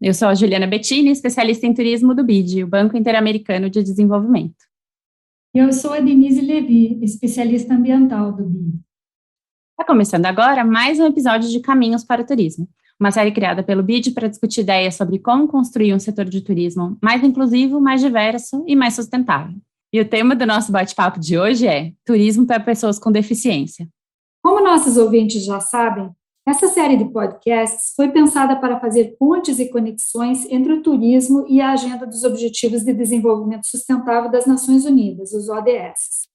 eu sou a Juliana Bettini, especialista em turismo do BID, o Banco Interamericano de Desenvolvimento. E eu sou a Denise Levi, especialista ambiental do BID. Está começando agora mais um episódio de Caminhos para o Turismo, uma série criada pelo BID para discutir ideias sobre como construir um setor de turismo mais inclusivo, mais diverso e mais sustentável. E o tema do nosso bate-papo de hoje é Turismo para Pessoas com Deficiência. Como nossos ouvintes já sabem, essa série de podcasts foi pensada para fazer pontes e conexões entre o turismo e a Agenda dos Objetivos de Desenvolvimento Sustentável das Nações Unidas, os ODS.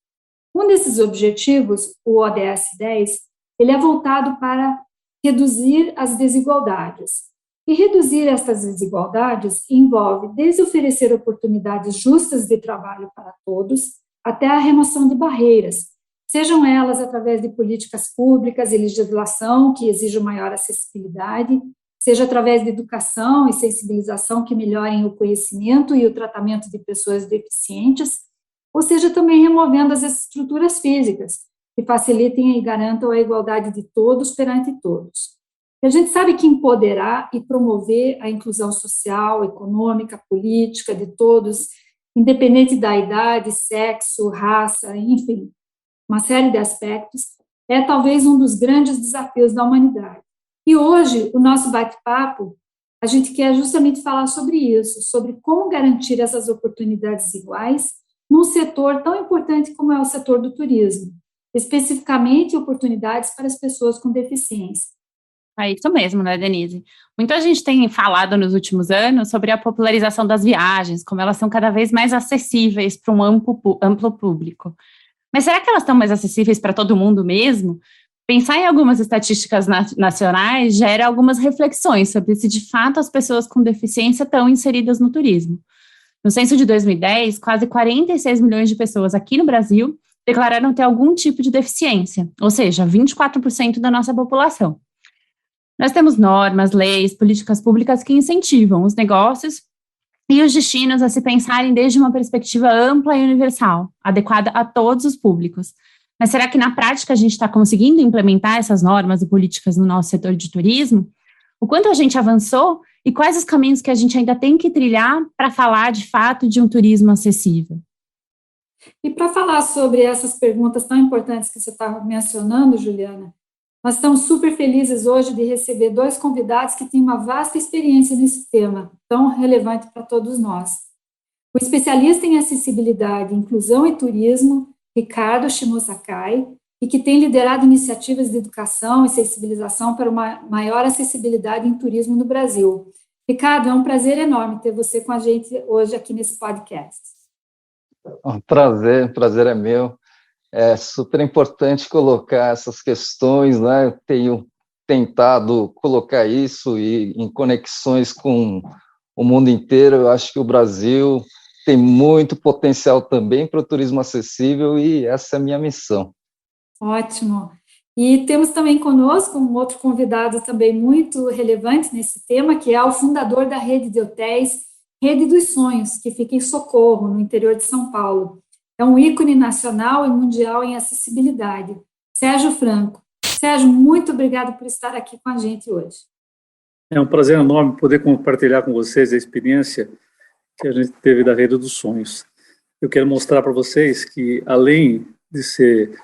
Um desses objetivos, o ODS 10, ele é voltado para reduzir as desigualdades. E reduzir essas desigualdades envolve desde oferecer oportunidades justas de trabalho para todos, até a remoção de barreiras, sejam elas através de políticas públicas e legislação que exijam maior acessibilidade, seja através de educação e sensibilização que melhorem o conhecimento e o tratamento de pessoas deficientes, ou seja, também removendo as estruturas físicas, que facilitem e garantam a igualdade de todos perante todos. E a gente sabe que empoderar e promover a inclusão social, econômica, política de todos, independente da idade, sexo, raça, enfim, uma série de aspectos, é talvez um dos grandes desafios da humanidade. E hoje, o nosso bate-papo, a gente quer justamente falar sobre isso, sobre como garantir essas oportunidades iguais num setor tão importante como é o setor do turismo, especificamente oportunidades para as pessoas com deficiência. É isso mesmo, né, Denise? Muita gente tem falado nos últimos anos sobre a popularização das viagens, como elas são cada vez mais acessíveis para um amplo público. Mas será que elas estão mais acessíveis para todo mundo mesmo? Pensar em algumas estatísticas nacionais gera algumas reflexões sobre se de fato as pessoas com deficiência estão inseridas no turismo. No censo de 2010, quase 46 milhões de pessoas aqui no Brasil declararam ter algum tipo de deficiência, ou seja, 24% da nossa população. Nós temos normas, leis, políticas públicas que incentivam os negócios e os destinos a se pensarem desde uma perspectiva ampla e universal, adequada a todos os públicos. Mas será que na prática a gente está conseguindo implementar essas normas e políticas no nosso setor de turismo? O quanto a gente avançou e quais os caminhos que a gente ainda tem que trilhar para falar de fato de um turismo acessível? E para falar sobre essas perguntas tão importantes que você está mencionando, Juliana, nós estamos super felizes hoje de receber dois convidados que têm uma vasta experiência nesse tema, tão relevante para todos nós. O especialista em acessibilidade, inclusão e turismo, Ricardo Shimosakai, e que tem liderado iniciativas de educação e sensibilização para uma maior acessibilidade em turismo no Brasil. Ricardo, é um prazer enorme ter você com a gente hoje aqui nesse podcast. Um prazer é meu. É super importante colocar essas questões, né? Eu tenho tentado colocar isso em conexões com o mundo inteiro. Eu acho que o Brasil tem muito potencial também para o turismo acessível e essa é a minha missão. Ótimo. E temos também conosco um outro convidado também muito relevante nesse tema, que é o fundador da rede de hotéis Rede dos Sonhos, que fica em Socorro, no interior de São Paulo. É um ícone nacional e mundial em acessibilidade. Sérgio Franco. Sérgio, muito obrigado por estar aqui com a gente hoje. É um prazer enorme poder compartilhar com vocês a experiência que a gente teve da Rede dos Sonhos. Eu quero mostrar para vocês que, além de ser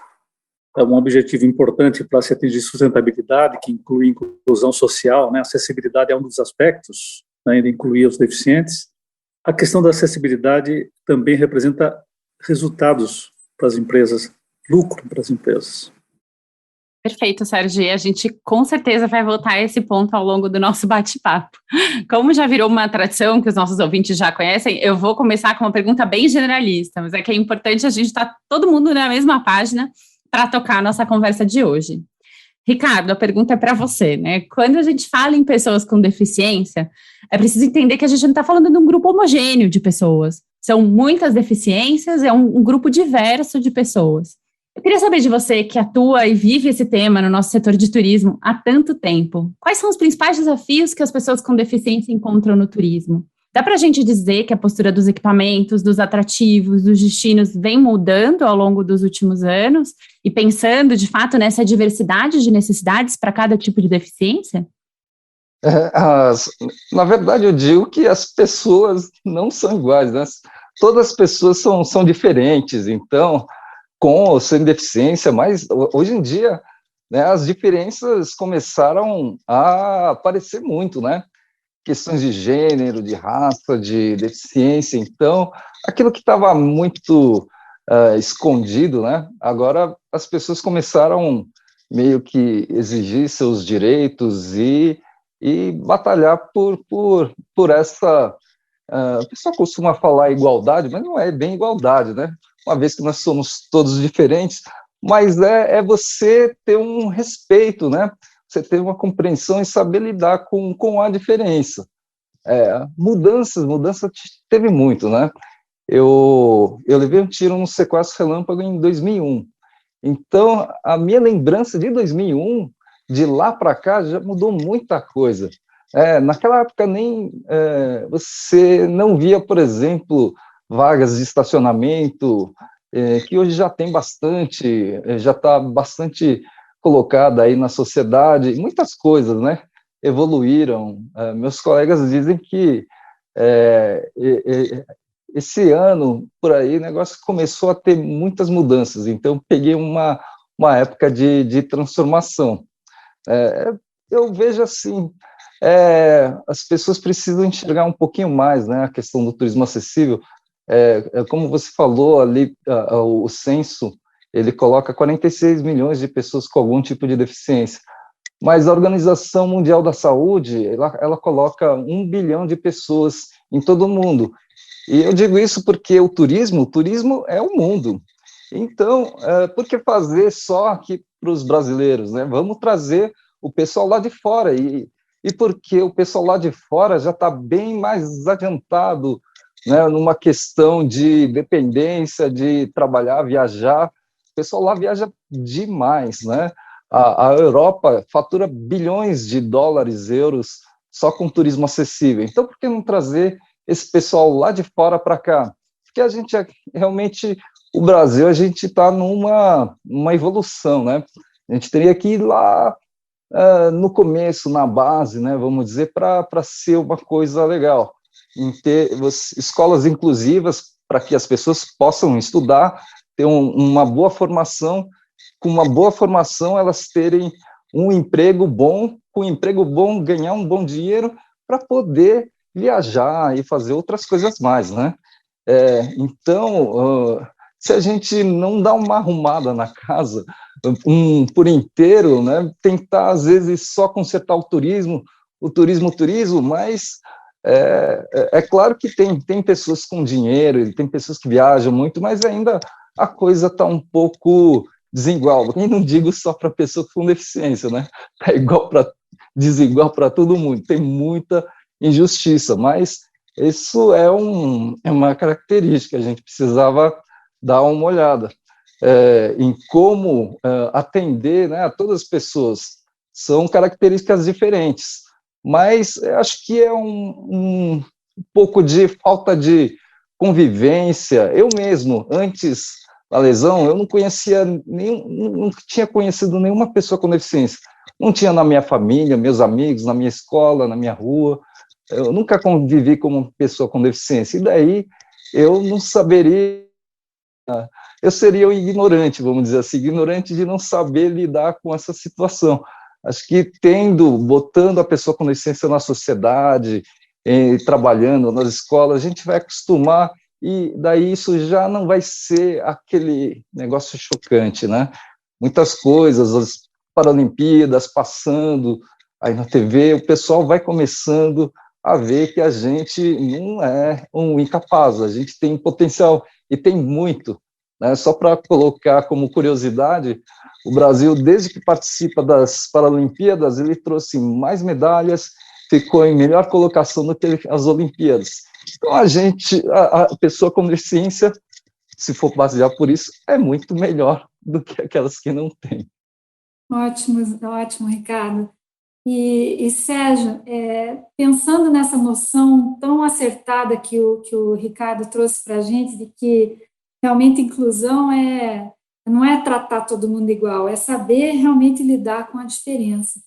um objetivo importante para se atingir sustentabilidade, que inclui inclusão social, né? Acessibilidade é um dos aspectos, né, de incluir os deficientes, a questão da acessibilidade também representa resultados para as empresas, lucro para as empresas. Perfeito, Sérgio. A gente com certeza vai voltar a esse ponto ao longo do nosso bate-papo. Como já virou uma tradição que os nossos ouvintes já conhecem, eu vou começar com uma pergunta bem generalista, mas é que é importante a gente estar todo mundo na mesma página para tocar a nossa conversa de hoje. Ricardo, a pergunta é para você, né? Quando a gente fala em pessoas com deficiência, é preciso entender que a gente não está falando de um grupo homogêneo de pessoas. São muitas deficiências, é um grupo diverso de pessoas. Eu queria saber de você, que atua e vive esse tema no nosso setor de turismo há tanto tempo. Quais são os principais desafios que as pessoas com deficiência encontram no turismo? Dá para a gente dizer que a postura dos equipamentos, dos atrativos, dos destinos vem mudando ao longo dos últimos anos e pensando, de fato, nessa diversidade de necessidades para cada tipo de deficiência? As, na verdade, eu digo que as pessoas não são iguais, né? Todas as pessoas são diferentes, então, com ou sem deficiência, mas hoje em dia, né, as diferenças começaram a aparecer muito, né? Questões de gênero, de raça, de deficiência, então, aquilo que estava muito escondido, né? Agora as pessoas começaram meio que exigir seus direitos e batalhar por essa. O pessoal costuma falar igualdade, mas não é bem igualdade, né? Uma vez que nós somos todos diferentes, mas é você ter um respeito, né? Você ter uma compreensão e saber lidar com a diferença. Mudança teve muito, né? Eu levei um tiro no sequestro relâmpago em 2001. Então, a minha lembrança de 2001, de lá para cá, já mudou muita coisa. Naquela época, nem você não via, por exemplo, vagas de estacionamento, que hoje já tem bastante, já está bastante colocada aí na sociedade, muitas coisas, né? Evoluíram. Meus colegas dizem que esse ano, por aí, o negócio começou a ter muitas mudanças, então peguei uma época de transformação. É, eu vejo assim, as pessoas precisam enxergar um pouquinho mais, né, a questão do turismo acessível. Como você falou ali, o censo, ele coloca 46 milhões de pessoas com algum tipo de deficiência, mas a Organização Mundial da Saúde, ela coloca 1 bilhão de pessoas em todo o mundo. E eu digo isso porque o turismo é o mundo. Então, por que fazer só aqui para os brasileiros, né? Vamos trazer o pessoal lá de fora. E porque o pessoal lá de fora já está bem mais adiantado, né, numa questão de dependência, de trabalhar, viajar. O pessoal lá viaja demais, né? A Europa fatura bilhões de dólares, euros, só com turismo acessível. Então, por que não trazer esse pessoal lá de fora para cá? Porque a gente realmente, o Brasil, a gente está numa evolução, né? A gente teria que ir lá no começo, na base, né? Vamos dizer, para ser uma coisa legal. Em ter escolas inclusivas para que as pessoas possam estudar, ter uma boa formação, com uma boa formação elas terem um emprego bom, com um emprego bom ganhar um bom dinheiro para poder viajar e fazer outras coisas mais, né? Então, se a gente não dá uma arrumada na casa por inteiro, né, tentar às vezes só consertar o turismo, mas claro que tem pessoas com dinheiro, e tem pessoas que viajam muito, mas ainda a coisa está um pouco desigual. E não digo só para pessoa com deficiência, né? Está desigual para todo mundo. Tem muita injustiça, mas isso é uma característica. A gente precisava dar uma olhada em como atender, né, a todas as pessoas. São características diferentes, mas eu acho que é um pouco de falta de convivência. Eu mesmo, antes da lesão, eu não conhecia não tinha conhecido nenhuma pessoa com deficiência. Não tinha na minha família, meus amigos, na minha escola, na minha rua. Eu nunca convivi com uma pessoa com deficiência. E daí eu não saberia, eu seria um ignorante, vamos dizer assim, ignorante de não saber lidar com essa situação. Acho que botando a pessoa com deficiência na sociedade, trabalhando nas escolas, a gente vai acostumar e daí isso já não vai ser aquele negócio chocante, né? Muitas coisas, as Paralimpíadas passando aí na TV, o pessoal vai começando a ver que a gente não é um incapaz, a gente tem potencial e tem muito, né? Só para colocar como curiosidade, o Brasil, desde que participa das Paralimpíadas, ele trouxe mais medalhas, ficou em melhor colocação do que as Olimpíadas. Então, a pessoa com deficiência, se for basear por isso, é muito melhor do que aquelas que não têm. Ótimo, ótimo, Ricardo. E Sérgio, pensando nessa noção tão acertada que o Ricardo trouxe para a gente, de que realmente inclusão não é tratar todo mundo igual, é saber realmente lidar com a diferença.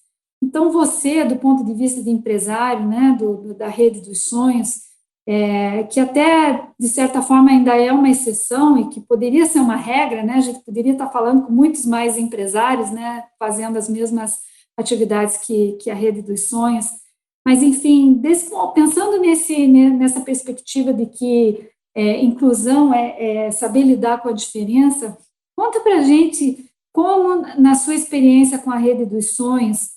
Então, você, do ponto de vista de empresário, né, da Rede dos Sonhos, que até, de certa forma, ainda é uma exceção e que poderia ser uma regra, né, a gente poderia estar falando com muitos mais empresários, né, fazendo as mesmas atividades que a Rede dos Sonhos, mas, enfim, pensando nessa perspectiva de que inclusão é saber lidar com a diferença, conta para a gente como, na sua experiência com a Rede dos Sonhos,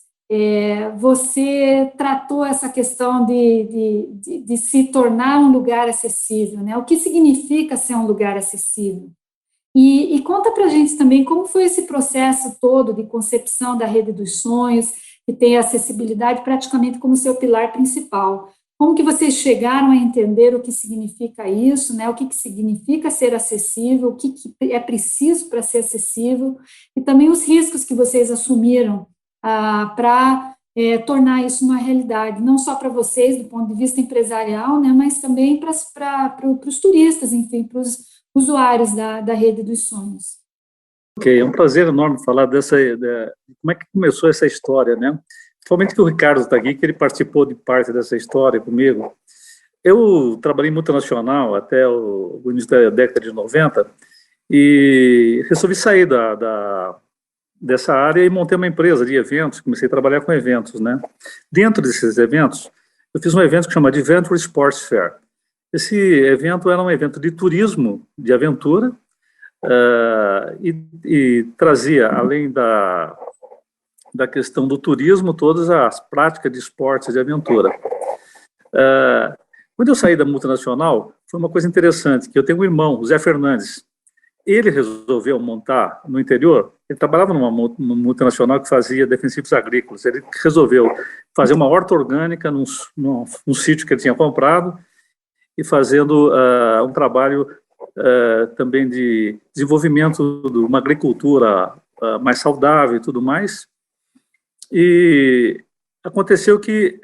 você tratou essa questão de se tornar um lugar acessível, né? O que significa ser um lugar acessível? E conta para a gente também como foi esse processo todo de concepção da Rede dos Sonhos, que tem a acessibilidade praticamente como seu pilar principal. Como que vocês chegaram a entender o que significa isso, né? O que significa ser acessível, o que é preciso para ser acessível, e também os riscos que vocês assumiram para tornar isso uma realidade, não só para vocês, do ponto de vista empresarial, né, mas também para os turistas, enfim, para os usuários da Rede dos Sonhos. Ok, é um prazer enorme falar como é que começou essa história, né? Principalmente que o Ricardo está aqui, que ele participou de parte dessa história comigo. Eu trabalhei em multinacional até o início da década de 90 e resolvi sair dessa área e montei uma empresa de eventos, comecei a trabalhar com eventos, né? Dentro desses eventos, eu fiz um evento que chama Adventure Sports Fair. Esse evento era um evento de turismo, de aventura, e trazia, além da questão do turismo, todas as práticas de esportes de aventura. Quando eu saí da multinacional, foi uma coisa interessante, que eu tenho um irmão, o Zé Fernandes. Ele resolveu montar no interior, ele trabalhava numa multinacional que fazia defensivos agrícolas, ele resolveu fazer uma horta orgânica num sítio que ele tinha comprado e fazendo um trabalho também de desenvolvimento de uma agricultura mais saudável e tudo mais. E aconteceu que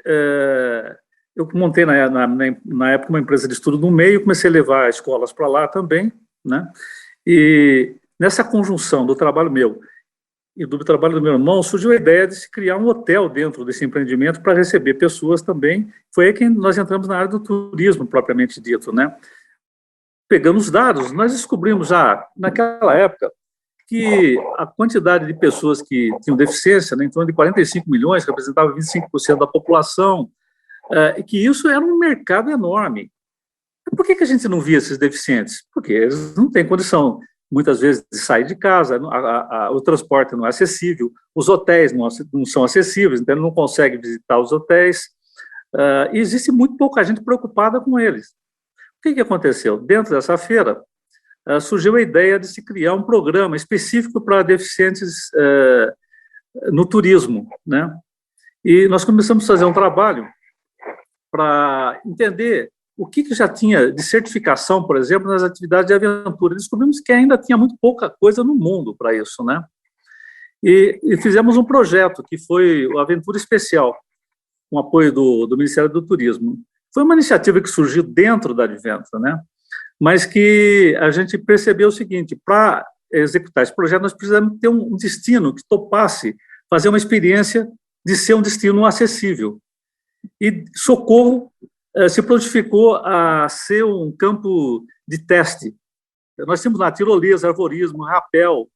eu montei na época uma empresa de estudo no meio, comecei a levar escolas para lá também, né? E nessa conjunção do trabalho meu e do trabalho do meu irmão, surgiu a ideia de se criar um hotel dentro desse empreendimento para receber pessoas também. Foi aí que nós entramos na área do turismo, propriamente dito, né? Pegando os dados, nós descobrimos já, naquela época, que a quantidade de pessoas que tinham deficiência, né, em torno de 45 milhões, representava 25% da população, e que isso era um mercado enorme. Por que a gente não via esses deficientes? Porque eles não têm condição, muitas vezes, de sair de casa, o transporte não é acessível, os hotéis não são acessíveis, então eles não conseguem visitar os hotéis, e existe muito pouca gente preocupada com eles. O que aconteceu? Dentro dessa feira, surgiu a ideia de se criar um programa específico para deficientes no turismo, né? E nós começamos a fazer um trabalho para entender o que já tinha de certificação, por exemplo, nas atividades de aventura. Descobrimos que ainda tinha muito pouca coisa no mundo para isso, né? E fizemos um projeto que foi o Aventura Especial, com apoio do Ministério do Turismo. Foi uma iniciativa que surgiu dentro da Adventure, né? Mas que a gente percebeu o seguinte: para executar esse projeto, nós precisamos ter um destino que topasse fazer uma experiência de ser um destino acessível. E Socorro se prontificou a ser um campo de teste. Nós temos lá tirolesa, arvorismo, rapel,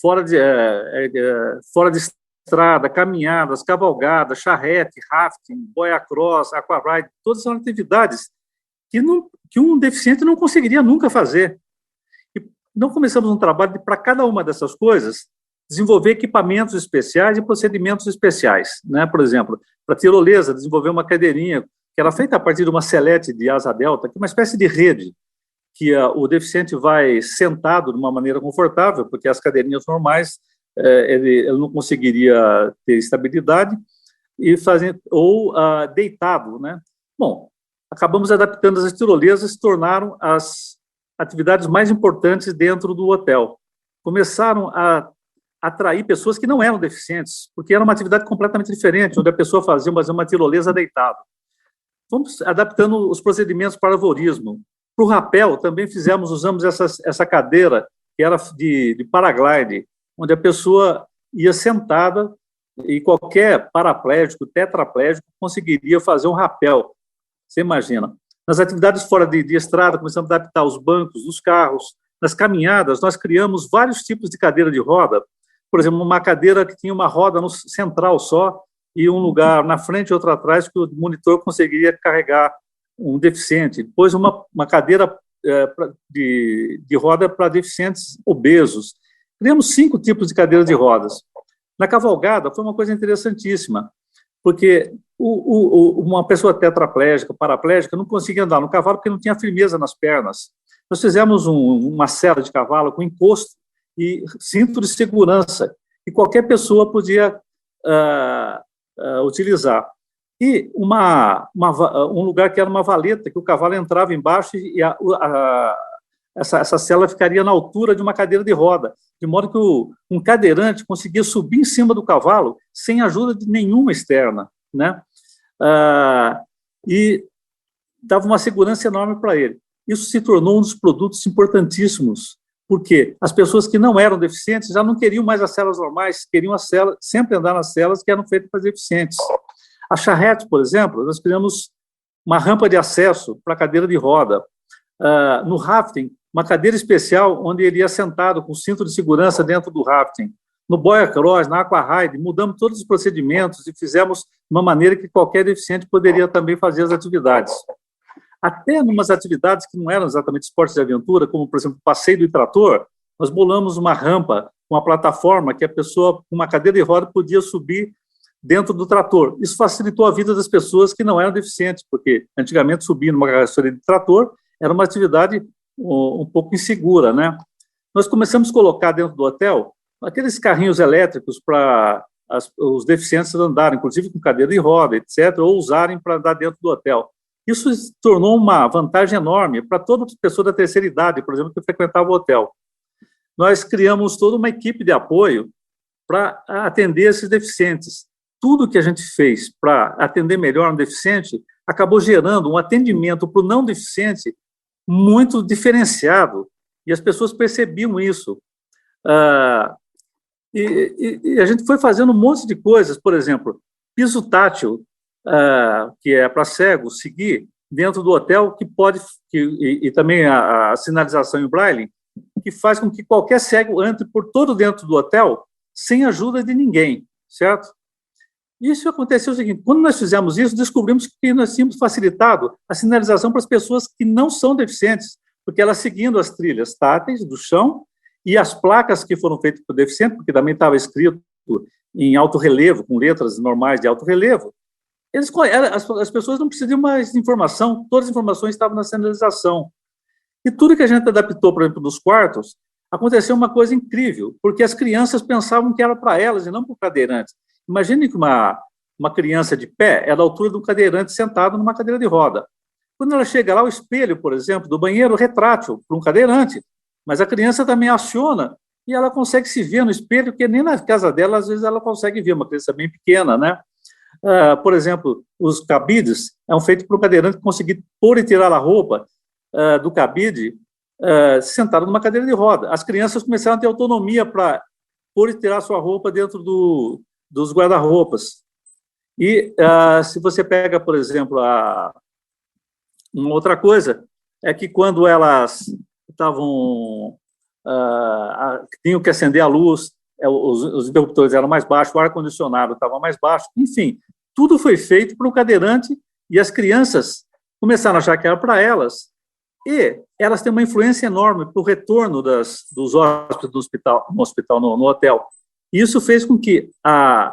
fora de estrada, caminhadas, cavalgada, charrete, rafting, boia cross, aquaride, todas são atividades que um deficiente não conseguiria nunca fazer. E não começamos um trabalho para cada uma dessas coisas desenvolver equipamentos especiais e procedimentos especiais, né? Por exemplo, para tirolesa, desenvolver uma cadeirinha que era feita a partir de uma selete de asa delta, que é uma espécie de rede, que o deficiente vai sentado de uma maneira confortável, porque as cadeirinhas normais ele não conseguiria ter estabilidade, ou deitado, né? Bom, acabamos adaptando as tirolesas, se tornaram as atividades mais importantes dentro do hotel. Começaram a atrair pessoas que não eram deficientes, porque era uma atividade completamente diferente, onde a pessoa fazia uma tirolesa deitada. Fomos adaptando os procedimentos para arvorismo. Para o rapel, também usamos essa cadeira, que era de paraglide, onde a pessoa ia sentada e qualquer paraplégico, tetraplégico, conseguiria fazer um rapel. Você imagina. Nas atividades fora de estrada, começamos a adaptar os bancos, os carros. Nas caminhadas, nós criamos vários tipos de cadeira de roda. Por exemplo, uma cadeira que tinha uma roda no central só e um lugar na frente e outro atrás que o monitor conseguiria carregar um deficiente. Depois, uma cadeira de roda para deficientes obesos. Criamos 5 tipos de cadeiras de rodas. Na cavalgada, foi uma coisa interessantíssima, porque uma pessoa tetraplégica, paraplégica, não conseguia andar no cavalo porque não tinha firmeza nas pernas. Nós fizemos uma sela de cavalo com encosto e cinto de segurança, que qualquer pessoa podia utilizar. E um lugar que era uma valeta, que o cavalo entrava embaixo e essa sela ficaria na altura de uma cadeira de roda, de modo que um cadeirante conseguia subir em cima do cavalo sem ajuda de nenhuma externa, né? E dava uma segurança enorme para ele. Isso se tornou um dos produtos importantíssimos, porque as pessoas que não eram deficientes já não queriam mais as celas normais, queriam sempre andar nas celas que eram feitas para deficientes. A charrete, por exemplo, nós criamos uma rampa de acesso para a cadeira de roda. No rafting, uma cadeira especial onde ele ia sentado com cinto de segurança dentro do rafting. No boia cross, na aqua ride, mudamos todos os procedimentos e fizemos de uma maneira que qualquer deficiente poderia também fazer as atividades. Até em umas atividades que não eram exatamente esportes de aventura, como, por exemplo, passeio do trator, nós bolamos uma rampa, uma plataforma que a pessoa com uma cadeira de roda podia subir dentro do trator. Isso facilitou a vida das pessoas que não eram deficientes, porque antigamente subir numa carroceria de trator era uma atividade um pouco insegura, né? Nós começamos a colocar dentro do hotel aqueles carrinhos elétricos para os deficientes andarem, inclusive com cadeira de roda, etc., ou usarem para andar dentro do hotel. Isso se tornou uma vantagem enorme para toda pessoa da terceira idade, por exemplo, que frequentava o hotel. Nós criamos toda uma equipe de apoio para atender esses deficientes. Tudo que a gente fez para atender melhor um deficiente acabou gerando um atendimento para o não deficiente muito diferenciado, e as pessoas percebiam isso. E a gente foi fazendo um monte de coisas, por exemplo, piso tátil, que é para cegos seguir dentro do hotel, e também a sinalização em braille, que faz com que qualquer cego entre por todo dentro do hotel sem ajuda de ninguém, certo? Isso aconteceu o seguinte: quando nós fizemos isso, descobrimos que nós tínhamos facilitado a sinalização para as pessoas que não são deficientes, porque elas seguindo as trilhas táteis do chão e as placas que foram feitas para o deficiente, porque também estava escrito em alto relevo, com letras normais de alto relevo, as pessoas não precisavam mais de informação, todas as informações estavam na sinalização. E tudo que a gente adaptou, por exemplo, nos quartos, aconteceu uma coisa incrível, porque as crianças pensavam que era para elas e não para o cadeirante. Imagine que uma criança de pé é da altura de um cadeirante sentado numa cadeira de roda. Quando ela chega lá, o espelho, por exemplo, do banheiro retrátil para um cadeirante, mas a criança também aciona e ela consegue se ver no espelho, que nem na casa dela, às vezes, ela consegue ver, uma criança bem pequena, né? Por exemplo, os cabides são feitos para o cadeirante conseguir pôr e tirar a roupa do cabide sentado numa cadeira de roda. As crianças começaram a ter autonomia para pôr e tirar sua roupa dentro dos guarda-roupas. E se você pega, por exemplo, uma outra coisa, é que quando elas tinham que acender a luz, os interruptores eram mais baixos, o ar-condicionado estava mais baixo, enfim, tudo foi feito para o cadeirante e as crianças começaram a achar que era para elas, e elas têm uma influência enorme para o retorno dos hóspedes no hotel. Isso fez com que a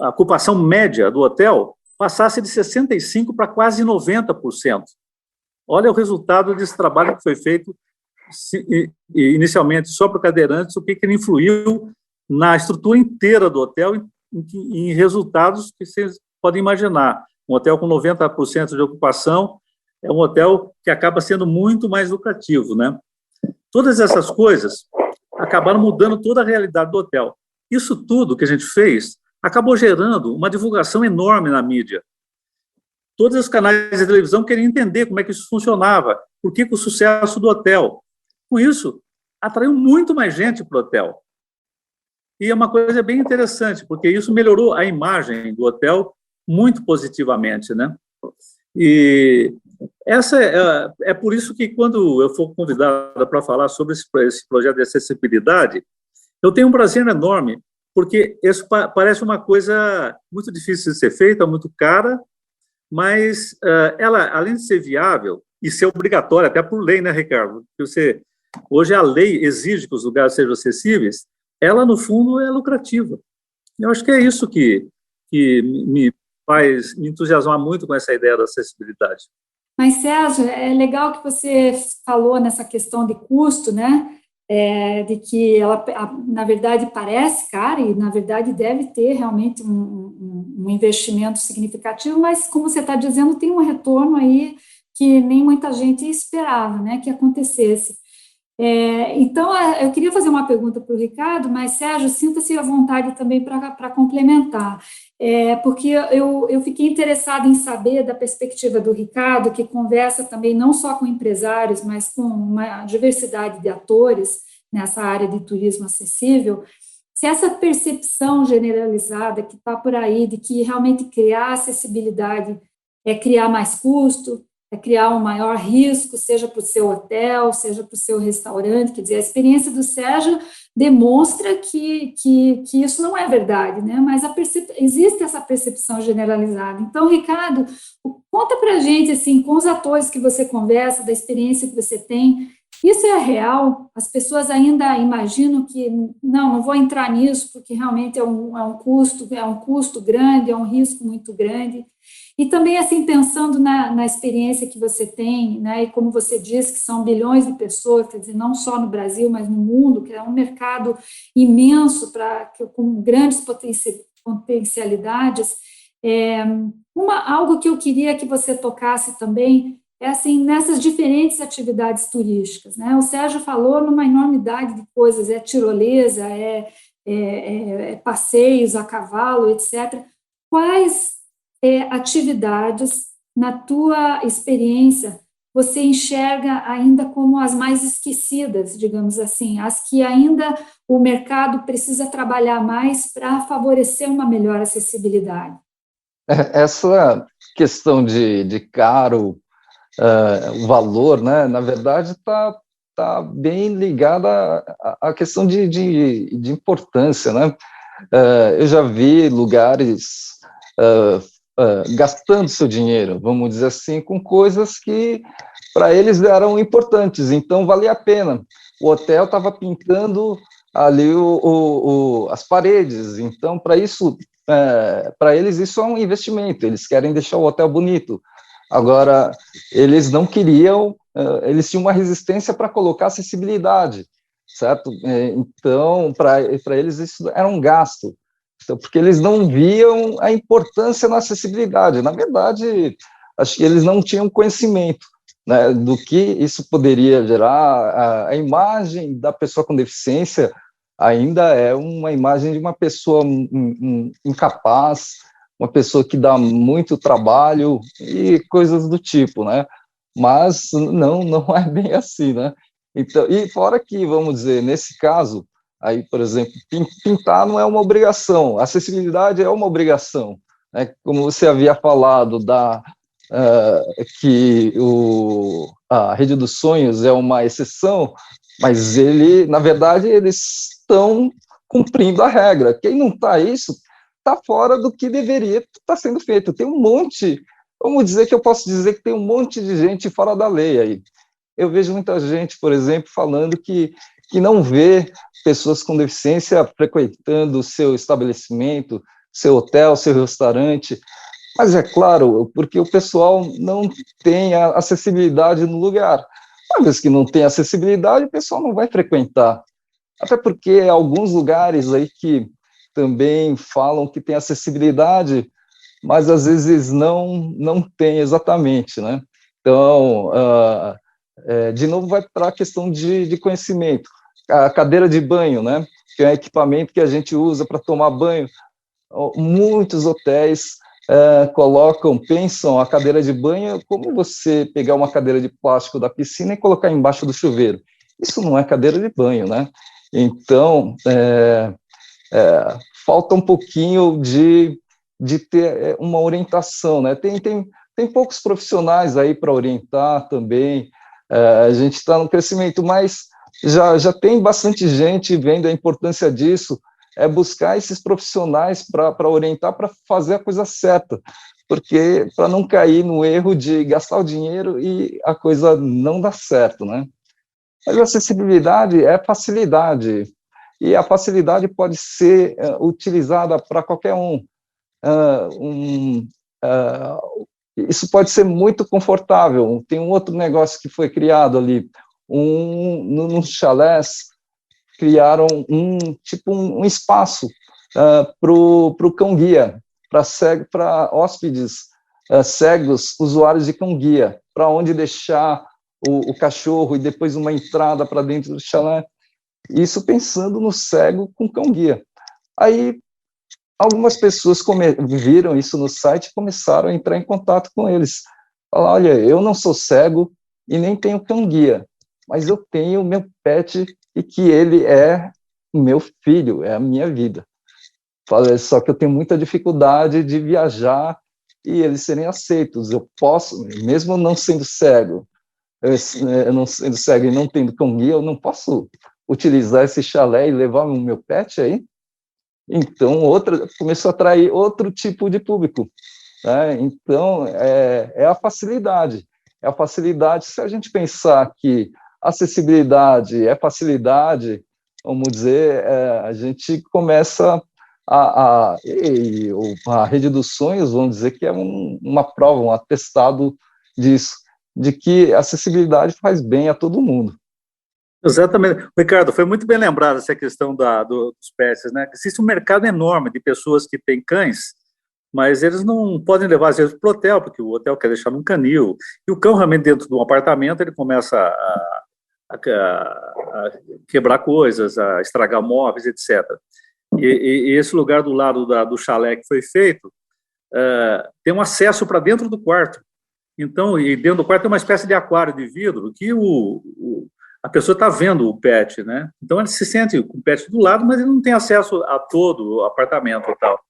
ocupação média do hotel passasse de 65% para quase 90%. Olha o resultado desse trabalho que foi feito inicialmente só para cadeirantes, o que ele influiu na estrutura inteira do hotel, em resultados que vocês podem imaginar. Um hotel com 90% de ocupação é um hotel que acaba sendo muito mais lucrativo, né? Todas essas coisas acabaram mudando toda a realidade do hotel. Isso tudo que a gente fez acabou gerando uma divulgação enorme na mídia. Todos os canais de televisão queriam entender como é que isso funcionava, por que o sucesso do hotel. Com isso, atraiu muito mais gente para o hotel. E é uma coisa bem interessante, porque isso melhorou a imagem do hotel muito positivamente, né? E essa é por isso que, quando eu for convidada para falar sobre esse projeto de acessibilidade, eu tenho um prazer enorme, porque isso parece uma coisa muito difícil de ser feita, muito cara, mas ela, além de ser viável e ser obrigatória, até por lei, né, Ricardo? Hoje a lei exige que os lugares sejam acessíveis, ela, no fundo, é lucrativa. Eu acho que é isso que me faz me entusiasmar muito com essa ideia da acessibilidade. Mas, Sérgio, é legal que você falou nessa questão de custo, né? De que ela, na verdade, parece cara e, na verdade, deve ter realmente um investimento significativo, mas, como você está dizendo, tem um retorno aí que nem muita gente esperava, né, que acontecesse. Então, eu queria fazer uma pergunta para o Ricardo, mas, Sérgio, sinta-se à vontade também para complementar, porque eu fiquei interessada em saber da perspectiva do Ricardo, que conversa também não só com empresários, mas com uma diversidade de atores nessa área de turismo acessível, se essa percepção generalizada que está por aí de que realmente criar acessibilidade é criar mais custo, é criar um maior risco, seja para o seu hotel, seja para o seu restaurante, quer dizer, a experiência do Sérgio demonstra que isso não é verdade, né? Mas existe essa percepção generalizada. Então, Ricardo, conta para a gente, assim, com os atores que você conversa, da experiência que você tem, isso é real? As pessoas ainda imaginam que, não vou entrar nisso, porque realmente é um custo grande, é um risco muito grande. E também, assim, pensando na experiência que você tem, né, e como você disse, que são bilhões de pessoas, quer dizer, não só no Brasil, mas no mundo, que é um mercado imenso, com grandes potencialidades. Algo que eu queria que você tocasse também é, assim, nessas diferentes atividades turísticas, né? O Sérgio falou numa enormidade de coisas, tirolesa, passeios a cavalo, etc. Quais atividades, na tua experiência, você enxerga ainda como as mais esquecidas, digamos assim, as que ainda o mercado precisa trabalhar mais para favorecer uma melhor acessibilidade? Essa questão de caro, o valor, né, na verdade, tá bem ligada à questão de importância, né? Eu já vi lugares gastando seu dinheiro, vamos dizer assim, com coisas que para eles eram importantes, então valia a pena. O hotel estava pintando ali as paredes, então para eles isso é um investimento, eles querem deixar o hotel bonito. Agora, eles não queriam, eles tinham uma resistência para colocar acessibilidade, certo? Então, para eles isso era um gasto. Então, porque eles não viam a importância na acessibilidade. Na verdade, acho que eles não tinham conhecimento, né, do que isso poderia gerar. A imagem da pessoa com deficiência ainda é uma imagem de uma pessoa incapaz, uma pessoa que dá muito trabalho e coisas do tipo, né? Mas não é bem assim, né? Então, e fora que, vamos dizer, nesse caso, aí, por exemplo, pintar não é uma obrigação, acessibilidade é uma obrigação, né? Como você havia falado que a Rede dos Sonhos é uma exceção, mas na verdade, eles estão cumprindo a regra. Quem não está isso, está fora do que deveria estar sendo feito. Tem um monte, vamos dizer que eu posso dizer que tem um monte de gente fora da lei aí. Eu vejo muita gente, por exemplo, falando que não vê pessoas com deficiência frequentando o seu estabelecimento, seu hotel, seu restaurante. Mas é claro, porque o pessoal não tem a acessibilidade no lugar. Uma vez que não tem acessibilidade, o pessoal não vai frequentar. Até porque alguns lugares aí que também falam que tem acessibilidade, mas às vezes não tem exatamente, né? Então, de novo, vai para a questão de conhecimento. A cadeira de banho, né? Que é um equipamento que a gente usa para tomar banho. Muitos hotéis pensam a cadeira de banho como você pegar uma cadeira de plástico da piscina e colocar embaixo do chuveiro. Isso não é cadeira de banho, né? Então, falta um pouquinho de ter uma orientação, né? Tem poucos profissionais aí para orientar também, a gente está no crescimento, mas já tem bastante gente vendo a importância disso, buscar esses profissionais para orientar, para fazer a coisa certa, porque para não cair no erro de gastar o dinheiro e a coisa não dar certo, né? Mas a acessibilidade é facilidade, e a facilidade pode ser utilizada para qualquer um. Isso pode ser muito confortável. Tem um outro negócio que foi criado ali, nos chalés, criaram um espaço para o cão-guia, para hóspedes cegos, usuários de cão-guia, para onde deixar o cachorro e depois uma entrada para dentro do chalé. Isso pensando no cego com cão-guia. Aí, algumas pessoas viram isso no site e começaram a entrar em contato com eles. Falaram, olha, eu não sou cego e nem tenho cão-guia, mas eu tenho meu pet e que ele é o meu filho, é a minha vida. Falei, só que eu tenho muita dificuldade de viajar e eles serem aceitos. Eu posso, mesmo não sendo cego, eu não sendo cego e não tendo cão-guia, eu não posso utilizar esse chalé e levar o meu pet aí? Então, começou a atrair outro tipo de público. Né? Então, é a facilidade. É a facilidade, se a gente pensar que acessibilidade é facilidade, vamos dizer, a gente começa a Rede dos Sonhos, vamos dizer que é uma prova, um atestado disso, de que a acessibilidade faz bem a todo mundo. Exatamente. Ricardo, foi muito bem lembrada essa questão dos pets, né? Existe um mercado enorme de pessoas que têm cães, mas eles não podem levar, às vezes, para o hotel, porque o hotel quer deixar num canil. E o cão, realmente, dentro de um apartamento, ele começa a quebrar coisas, a estragar móveis, etc. E esse lugar do lado do chalé que foi feito tem um acesso para dentro do quarto. Então, e dentro do quarto tem uma espécie de aquário de vidro que a pessoa está vendo o pet, né? Então, ele se sente com o pet do lado, mas ele não tem acesso a todo o apartamento e tal.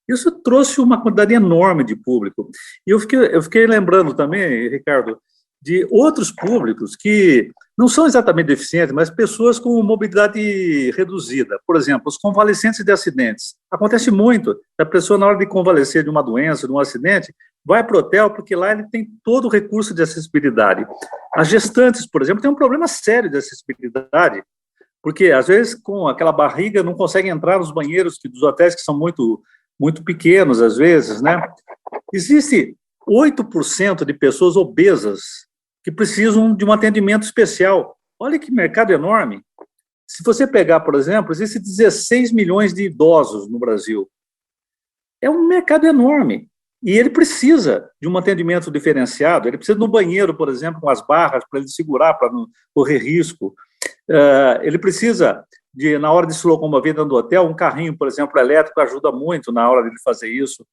Isso trouxe uma quantidade enorme de público. E eu fiquei lembrando também, Ricardo, de outros públicos que não são exatamente deficientes, mas pessoas com mobilidade reduzida. Por exemplo, os convalescentes de acidentes. Acontece muito. A pessoa, na hora de convalescer de uma doença, de um acidente, vai para o hotel, porque lá ele tem todo o recurso de acessibilidade. As gestantes, por exemplo, têm um problema sério de acessibilidade, porque, às vezes, com aquela barriga, não conseguem entrar nos banheiros dos hotéis, que são muito, muito pequenos, às vezes, né? Existe 8% de pessoas obesas que precisam de um atendimento especial. Olha que mercado enorme. Se você pegar, por exemplo, existem 16 milhões de idosos no Brasil. É um mercado enorme. E ele precisa de um atendimento diferenciado, ele precisa de um banheiro, por exemplo, com as barras para ele segurar, para não correr risco. Ele precisa, na hora de se locomover dentro do hotel, um carrinho, por exemplo, elétrico ajuda muito na hora de fazer isso.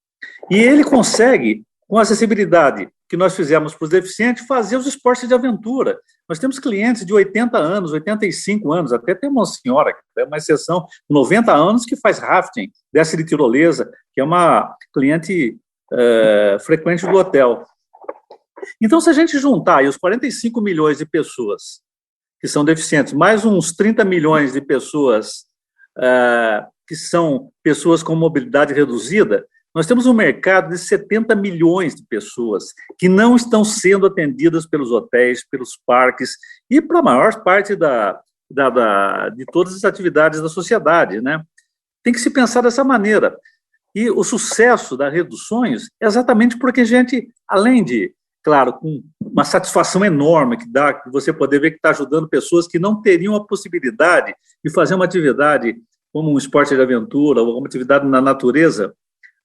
E ele consegue, com a acessibilidade que nós fizemos para os deficientes, fazer os esportes de aventura. Nós temos clientes de 80 anos, 85 anos, até tem uma senhora, que é uma exceção, 90 anos, que faz rafting, desce de tirolesa, que é uma cliente frequente do hotel. Então, se a gente juntar aí os 45 milhões de pessoas que são deficientes, mais uns 30 milhões de pessoas que são pessoas com mobilidade reduzida, nós temos um mercado de 70 milhões de pessoas que não estão sendo atendidas pelos hotéis, pelos parques e para a maior parte de todas as atividades da sociedade, né? Tem que se pensar dessa maneira. E o sucesso da Rede dos Sonhos é exatamente porque a gente, além de, claro, com uma satisfação enorme que dá, que você poder ver que está ajudando pessoas que não teriam a possibilidade de fazer uma atividade como um esporte de aventura ou uma atividade na natureza,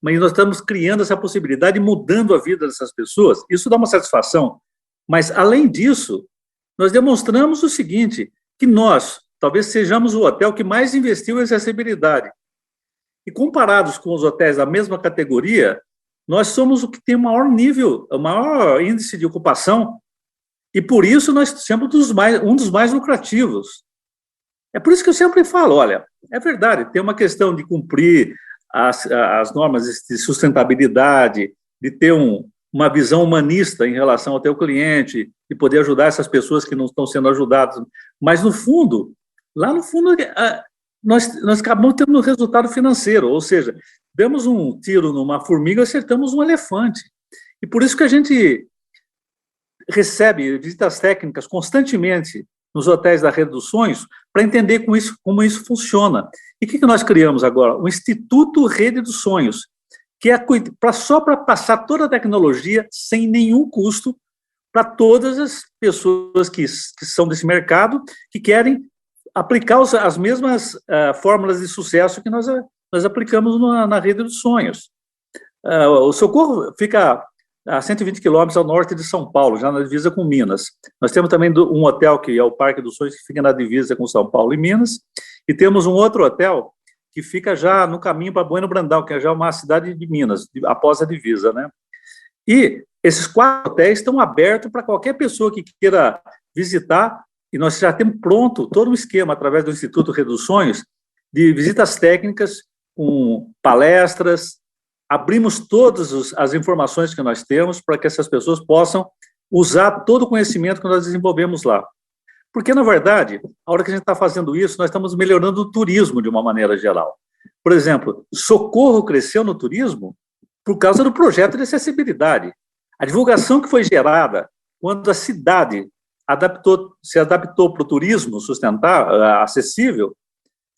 mas nós estamos criando essa possibilidade e mudando a vida dessas pessoas. Isso dá uma satisfação. Mas, além disso, nós demonstramos o seguinte, que nós, talvez sejamos o hotel que mais investiu em acessibilidade. E comparados com os hotéis da mesma categoria, nós somos o que tem o maior nível, o maior índice de ocupação, e por isso nós somos um dos mais lucrativos. É por isso que eu sempre falo, olha, é verdade, tem uma questão de cumprir as normas de sustentabilidade, de ter uma visão humanista em relação ao teu cliente, de poder ajudar essas pessoas que não estão sendo ajudadas, mas no fundo, lá no fundo, nós acabamos tendo um resultado financeiro, ou seja, damos um tiro numa formiga e acertamos um elefante. E por isso que a gente recebe visitas técnicas constantemente nos hotéis da Rede dos Sonhos para entender como isso funciona. E o que nós criamos agora? O Instituto Rede dos Sonhos, que é só para passar toda a tecnologia sem nenhum custo para todas as pessoas que são desse mercado, que querem aplicar as mesmas fórmulas de sucesso que nós aplicamos na Rede dos Sonhos. O Socorro fica a 120 quilômetros ao norte de São Paulo, já na divisa com Minas. Nós temos também um hotel, que é o Parque dos Sonhos, que fica na divisa com São Paulo e Minas, e temos um outro hotel que fica já no caminho para Bueno Brandão, que é já uma cidade de Minas, após a divisa, né? E esses 4 hotéis estão abertos para qualquer pessoa que queira visitar, e nós já temos pronto todo um esquema, através do Instituto Rede dos Sonhos, de visitas técnicas, com palestras. Abrimos todas as informações que nós temos para que essas pessoas possam usar todo o conhecimento que nós desenvolvemos lá. Porque, na verdade, a hora que a gente está fazendo isso, nós estamos melhorando o turismo de uma maneira geral. Por exemplo, Socorro cresceu no turismo por causa do projeto de acessibilidade. A divulgação que foi gerada quando a cidade se adaptou para o turismo sustentável, acessível,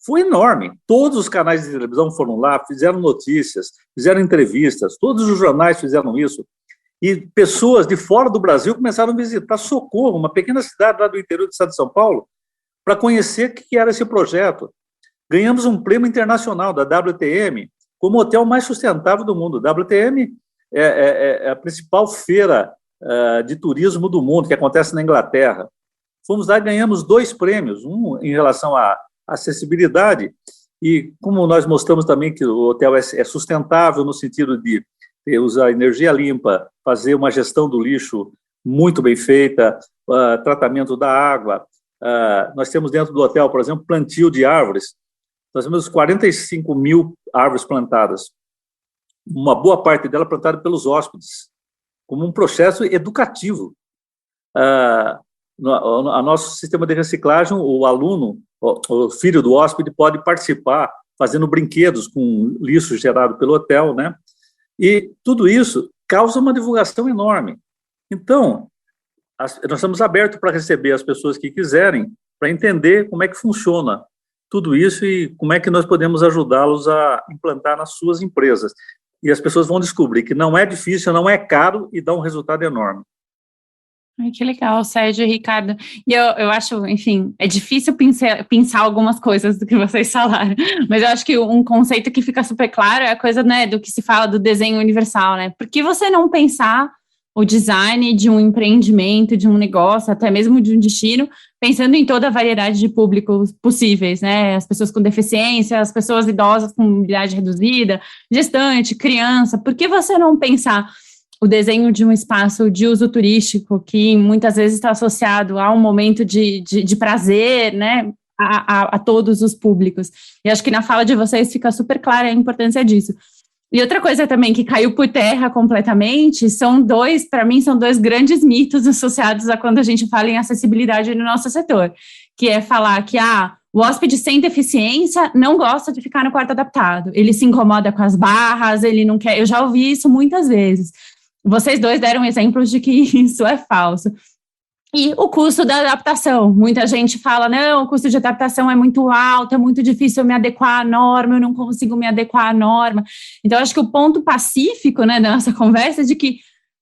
foi enorme. Todos os canais de televisão foram lá, fizeram notícias, fizeram entrevistas, todos os jornais fizeram isso. E pessoas de fora do Brasil começaram a visitar Socorro, uma pequena cidade lá do interior do estado de São Paulo, para conhecer o que era esse projeto. Ganhamos um prêmio internacional da WTM como o hotel mais sustentável do mundo. WTM é a principal feira de turismo do mundo, que acontece na Inglaterra. Fomos lá e ganhamos 2 prêmios, um em relação à acessibilidade, e como nós mostramos também que o hotel é sustentável no sentido de usar energia limpa, fazer uma gestão do lixo muito bem feita, tratamento da água. Nós temos dentro do hotel, por exemplo, plantio de árvores. Nós temos 45 mil árvores plantadas, uma boa parte dela plantada pelos hóspedes, como um processo educativo. No nosso sistema de reciclagem, o aluno, o filho do hóspede, pode participar fazendo brinquedos com lixo gerado pelo hotel, né? E tudo isso causa uma divulgação enorme. Então, nós estamos abertos para receber as pessoas que quiserem, para entender como é que funciona tudo isso e como é que nós podemos ajudá-los a implantar nas suas empresas. E as pessoas vão descobrir que não é difícil, não é caro e dá um resultado enorme. Ai, que legal, Sérgio e Ricardo. E eu acho, enfim, é difícil pensar algumas coisas do que vocês falaram, mas eu acho que um conceito que fica super claro é a coisa, né, do que se fala do desenho universal, né? Por que você não pensar o design de um empreendimento, de um negócio, até mesmo de um destino, pensando em toda a variedade de públicos possíveis, né? As pessoas com deficiência, as pessoas idosas com mobilidade reduzida, gestante, criança. Por que você não pensar o desenho de um espaço de uso turístico que muitas vezes está associado a um momento de prazer, né, a todos os públicos? E acho que na fala de vocês fica super clara a importância disso. E outra coisa também que caiu por terra completamente para mim, são 2 grandes mitos associados a quando a gente fala em acessibilidade no nosso setor, que é falar que o hóspede sem deficiência não gosta de ficar no quarto adaptado, ele se incomoda com as barras, ele não quer. Eu já ouvi isso muitas vezes. Vocês 2 deram exemplos de que isso é falso. E o custo da adaptação. Muita gente fala, não, o custo de adaptação é muito alto, é muito difícil eu me adequar à norma, eu não consigo me adequar à norma. Então, acho que o ponto pacífico, né, da nossa conversa é de que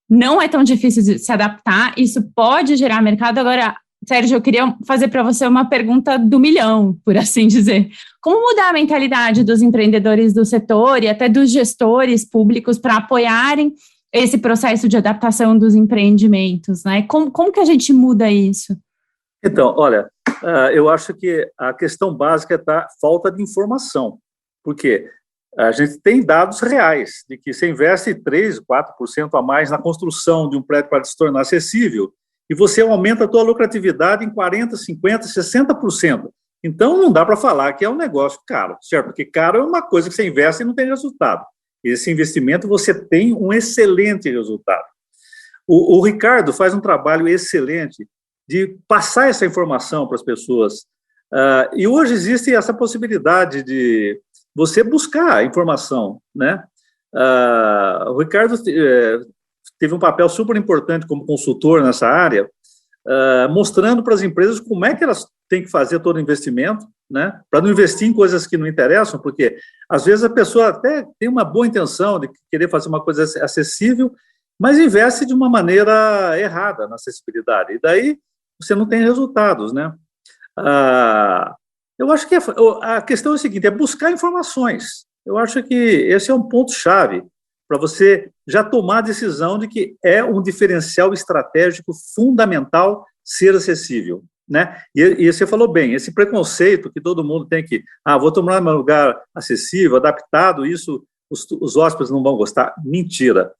não é tão difícil de se adaptar, isso pode gerar mercado. Agora, Sérgio, eu queria fazer para você uma pergunta do milhão, por assim dizer. Como mudar a mentalidade dos empreendedores do setor e até dos gestores públicos para apoiarem esse processo de adaptação dos empreendimentos, né? Como que a gente muda isso? Então, olha, eu acho que a questão básica é a falta de informação, porque a gente tem dados reais de que você investe 3%, 4% a mais na construção de um prédio para se tornar acessível, e você aumenta a tua lucratividade em 40%, 50%, 60%. Então, não dá para falar que é um negócio caro, certo? Porque caro é uma coisa que você investe e não tem resultado. Esse investimento, você tem um excelente resultado. O Ricardo faz um trabalho excelente de passar essa informação para as pessoas. E hoje existe essa possibilidade de você buscar informação, né? O Ricardo teve um papel super importante como consultor nessa área, mostrando para as empresas como é que elas têm que fazer todo o investimento, né, para não investir em coisas que não interessam, porque às vezes a pessoa até tem uma boa intenção de querer fazer uma coisa acessível, mas investe de uma maneira errada na acessibilidade, e daí você não tem resultados, né? Eu acho que a questão é a seguinte, é buscar informações. Eu acho que esse é um ponto-chave para você já tomar a decisão de que é um diferencial estratégico fundamental ser acessível, né? E você falou bem, esse preconceito que todo mundo tem que, vou tomar um lugar acessível, adaptado, isso os hóspedes não vão gostar. Mentira.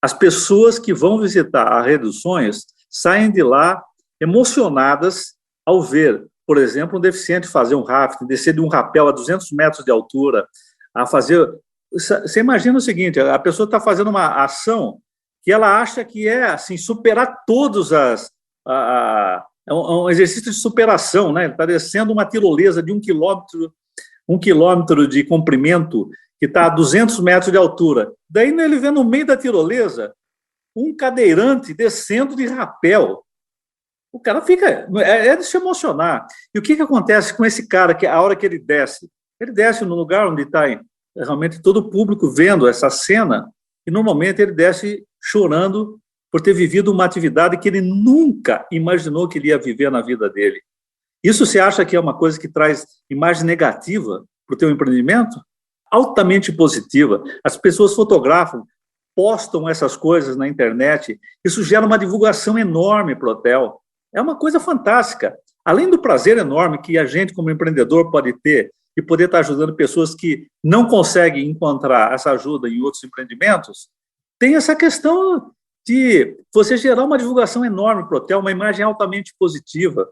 As pessoas que vão visitar a Rede dos Sonhos saem de lá emocionadas ao ver, por exemplo, um deficiente fazer um rafting, descer de um rapel a 200 metros de altura, a fazer... Você imagina o seguinte, a pessoa está fazendo uma ação que ela acha que é assim, superar todos é um exercício de superação, né? Ele está descendo uma tirolesa de 1 quilômetro de comprimento, que está a 200 metros de altura. Daí ele vê no meio da tirolesa um cadeirante descendo de rapel. O cara fica... É de se emocionar. E o que acontece com esse cara, que a hora que ele desce no lugar onde está realmente todo o público vendo essa cena, e normalmente ele desce chorando por ter vivido uma atividade que ele nunca imaginou que ele ia viver na vida dele. Isso você acha que é uma coisa que traz imagem negativa para o teu empreendimento? Altamente positiva. As pessoas fotografam, postam essas coisas na internet, isso gera uma divulgação enorme para o hotel. É uma coisa fantástica. Além do prazer enorme que a gente, como empreendedor, pode ter e poder estar ajudando pessoas que não conseguem encontrar essa ajuda em outros empreendimentos, tem essa questão de você gerar uma divulgação enorme para o hotel, uma imagem altamente positiva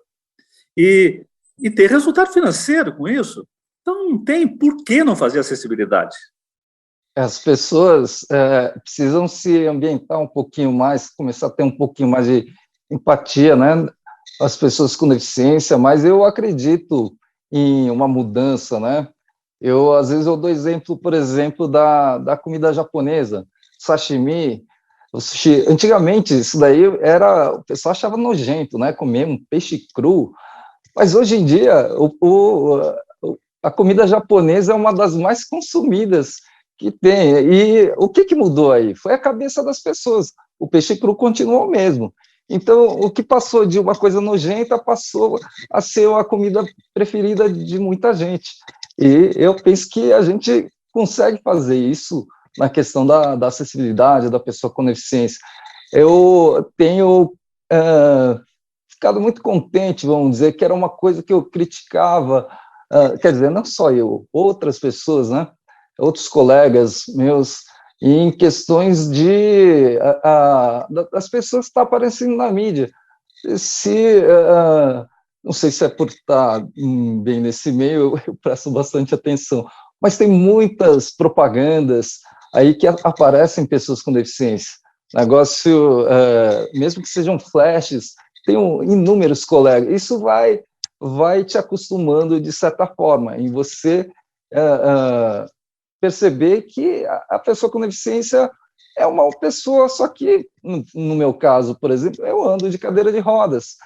e ter resultado financeiro com isso. Então, não tem por que não fazer acessibilidade. As pessoas precisam se ambientar um pouquinho mais, começar a ter um pouquinho mais de empatia, né? As pessoas com deficiência, mas eu acredito em uma mudança, né? Às vezes eu dou exemplo, por exemplo, da comida japonesa, sashimi, o sushi. Antigamente, isso daí o pessoal achava nojento, né? Comer um peixe cru, mas hoje em dia, a comida japonesa é uma das mais consumidas que tem, e o que mudou aí? Foi a cabeça das pessoas, o peixe cru continuou o mesmo. Então, o que passou de uma coisa nojenta passou a ser a comida preferida de muita gente. E eu penso que a gente consegue fazer isso na questão da acessibilidade da pessoa com deficiência. Eu tenho ficado muito contente, vamos dizer, que era uma coisa que eu criticava, quer dizer, não só eu, outras pessoas, né? Outros colegas meus, em questões das pessoas que estão aparecendo na mídia. Não sei se é por estar bem nesse meio, eu presto bastante atenção, mas tem muitas propagandas aí que aparecem pessoas com deficiência. Negócio, mesmo que sejam flashes, tem inúmeros colegas. Isso vai te acostumando de certa forma, em você perceber que a pessoa com deficiência é uma pessoa, só que, no meu caso, por exemplo, eu ando de cadeira de rodas.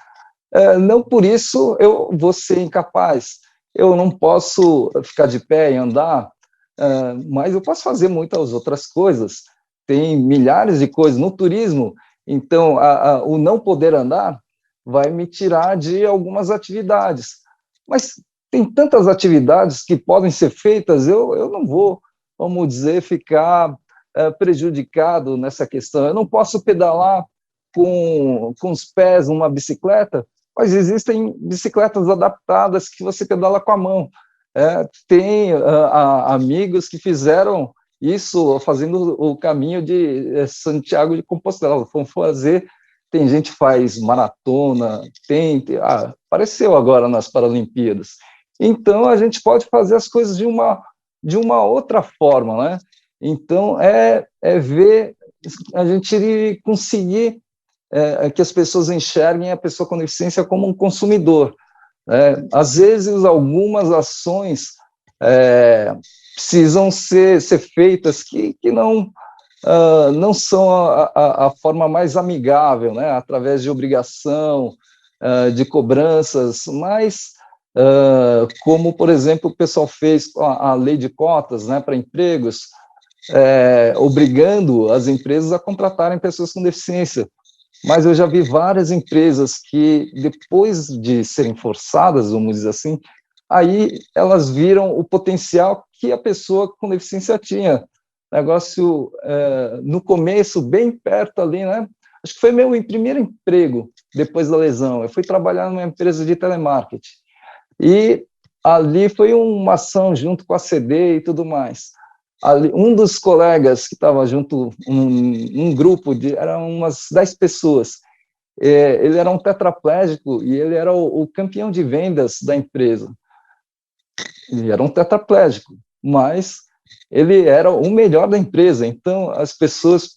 Não por isso eu vou ser incapaz. Eu não posso ficar de pé e andar, mas eu posso fazer muitas outras coisas. Tem milhares de coisas no turismo, então o não poder andar vai me tirar de algumas atividades. Mas tem tantas atividades que podem ser feitas, eu não vou, vamos dizer, ficar prejudicado nessa questão. Eu não posso pedalar com os pés numa bicicleta, mas existem bicicletas adaptadas que você pedala com a mão. Tem amigos que fizeram isso fazendo o caminho de Santiago de Compostela. Tem gente que faz maratona, apareceu agora nas Paralimpíadas. Então, a gente pode fazer as coisas de uma outra forma, né? Então, ver, a gente conseguir que as pessoas enxerguem a pessoa com deficiência como um consumidor. Às vezes, algumas ações precisam ser feitas que não são a forma mais amigável, né? Através de obrigação, de cobranças, mas como, por exemplo, o pessoal fez a lei de cotas, né, para empregos, obrigando as empresas a contratarem pessoas com deficiência. Mas eu já vi várias empresas que, depois de serem forçadas, vamos dizer assim, aí elas viram o potencial que a pessoa com deficiência tinha. Negócio, no começo, bem perto ali, né? Acho que foi meu primeiro emprego depois da lesão. Eu fui trabalhar numa empresa de telemarketing. E ali foi uma ação junto com a CD e tudo mais. Ali, um dos colegas que estava junto, um grupo, eram umas 10 pessoas, ele era um tetraplégico e ele era o campeão de vendas da empresa. Ele era um tetraplégico, mas ele era o melhor da empresa. Então, as pessoas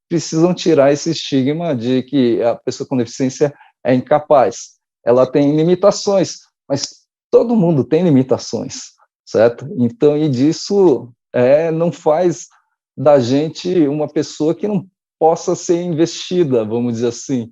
precisam tirar esse estigma de que a pessoa com deficiência é incapaz. Ela tem limitações, mas todo mundo tem limitações, certo? Então, e disso não faz da gente uma pessoa que não possa ser investida, vamos dizer assim.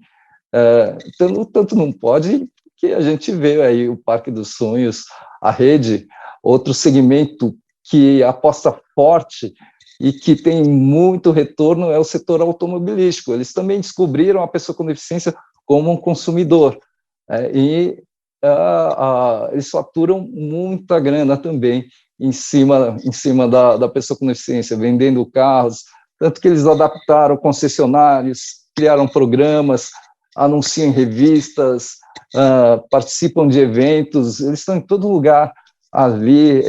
Tanto não pode que a gente vê aí o Parque dos Sonhos, a Rede, outro segmento que aposta forte e que tem muito retorno é o setor automobilístico. Eles também descobriram a pessoa com deficiência como um consumidor. Eles faturam muita grana também em cima da pessoa com deficiência, vendendo carros, tanto que eles adaptaram concessionários, criaram programas, anunciam em revistas, participam de eventos, eles estão em todo lugar ali,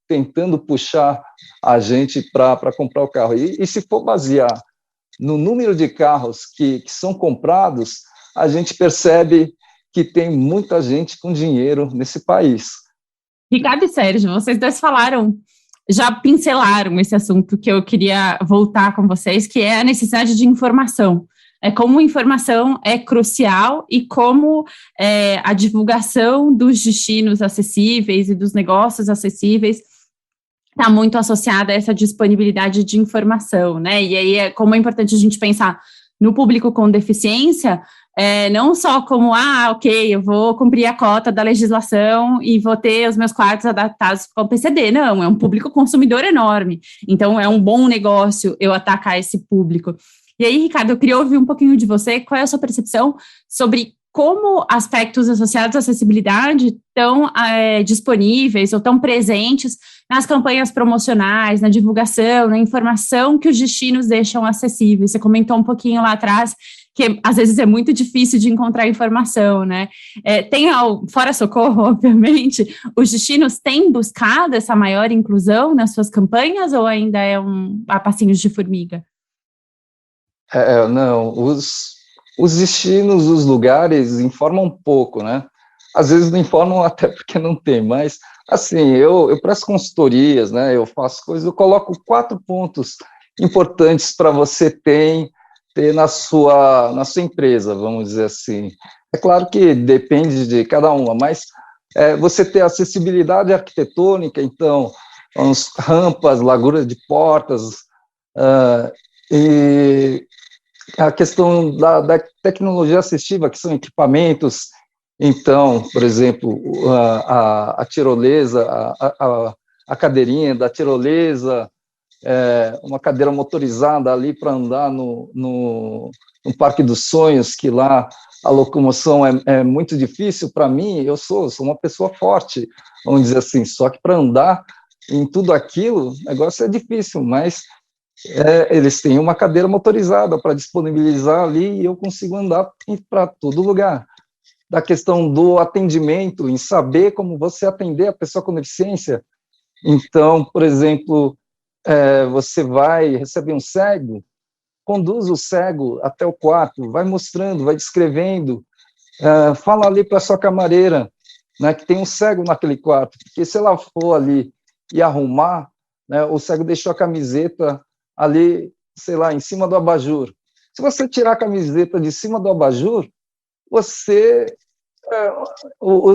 tentando puxar a gente para comprar o carro. E se for basear no número de carros que são comprados, a gente percebe que tem muita gente com dinheiro nesse país. Ricardo e Sérgio, vocês dois já pincelaram esse assunto que eu queria voltar com vocês, que é a necessidade de informação. Como informação é crucial e como a divulgação dos destinos acessíveis e dos negócios acessíveis está muito associada a essa disponibilidade de informação, né? E aí, como é importante a gente pensar no público com deficiência, não só como, ok, eu vou cumprir a cota da legislação e vou ter os meus quartos adaptados para o PCD. Não, é um público consumidor enorme. Então, é um bom negócio eu atacar esse público. E aí, Ricardo, eu queria ouvir um pouquinho de você, qual é a sua percepção sobre como aspectos associados à acessibilidade estão disponíveis ou estão presentes nas campanhas promocionais, na divulgação, na informação que os destinos deixam acessíveis. Você comentou um pouquinho lá atrás que às vezes é muito difícil de encontrar informação, né? Fora Socorro, obviamente, os destinos têm buscado essa maior inclusão nas suas campanhas ou ainda é a passinhos de formiga? Não, os destinos, os lugares informam um pouco, né? Às vezes não informam até porque não tem, mas, assim, eu presto consultorias, né? Eu faço coisas, eu coloco 4 pontos importantes para você ter na sua empresa, vamos dizer assim. É claro que depende de cada uma, mas você ter acessibilidade arquitetônica, então, rampas, larguras de portas, e a questão da tecnologia assistiva, que são equipamentos, então, por exemplo, a tirolesa, a cadeirinha da tirolesa, uma cadeira motorizada ali para andar no Parque dos Sonhos, que lá a locomoção é muito difícil para mim, eu sou uma pessoa forte, vamos dizer assim, só que para andar em tudo aquilo, o negócio é difícil, mas eles têm uma cadeira motorizada para disponibilizar ali e eu consigo andar para todo lugar. Da questão do atendimento, em saber como você atender a pessoa com deficiência. Então, por exemplo, você vai receber um cego, conduz o cego até o quarto, vai mostrando, vai descrevendo, Fala ali para sua camareira, né, que tem um cego naquele quarto, porque se ela for ali e arrumar, né, o cego deixou a camiseta ali, sei lá, em cima do abajur. Se você tirar a camiseta de cima do abajur, o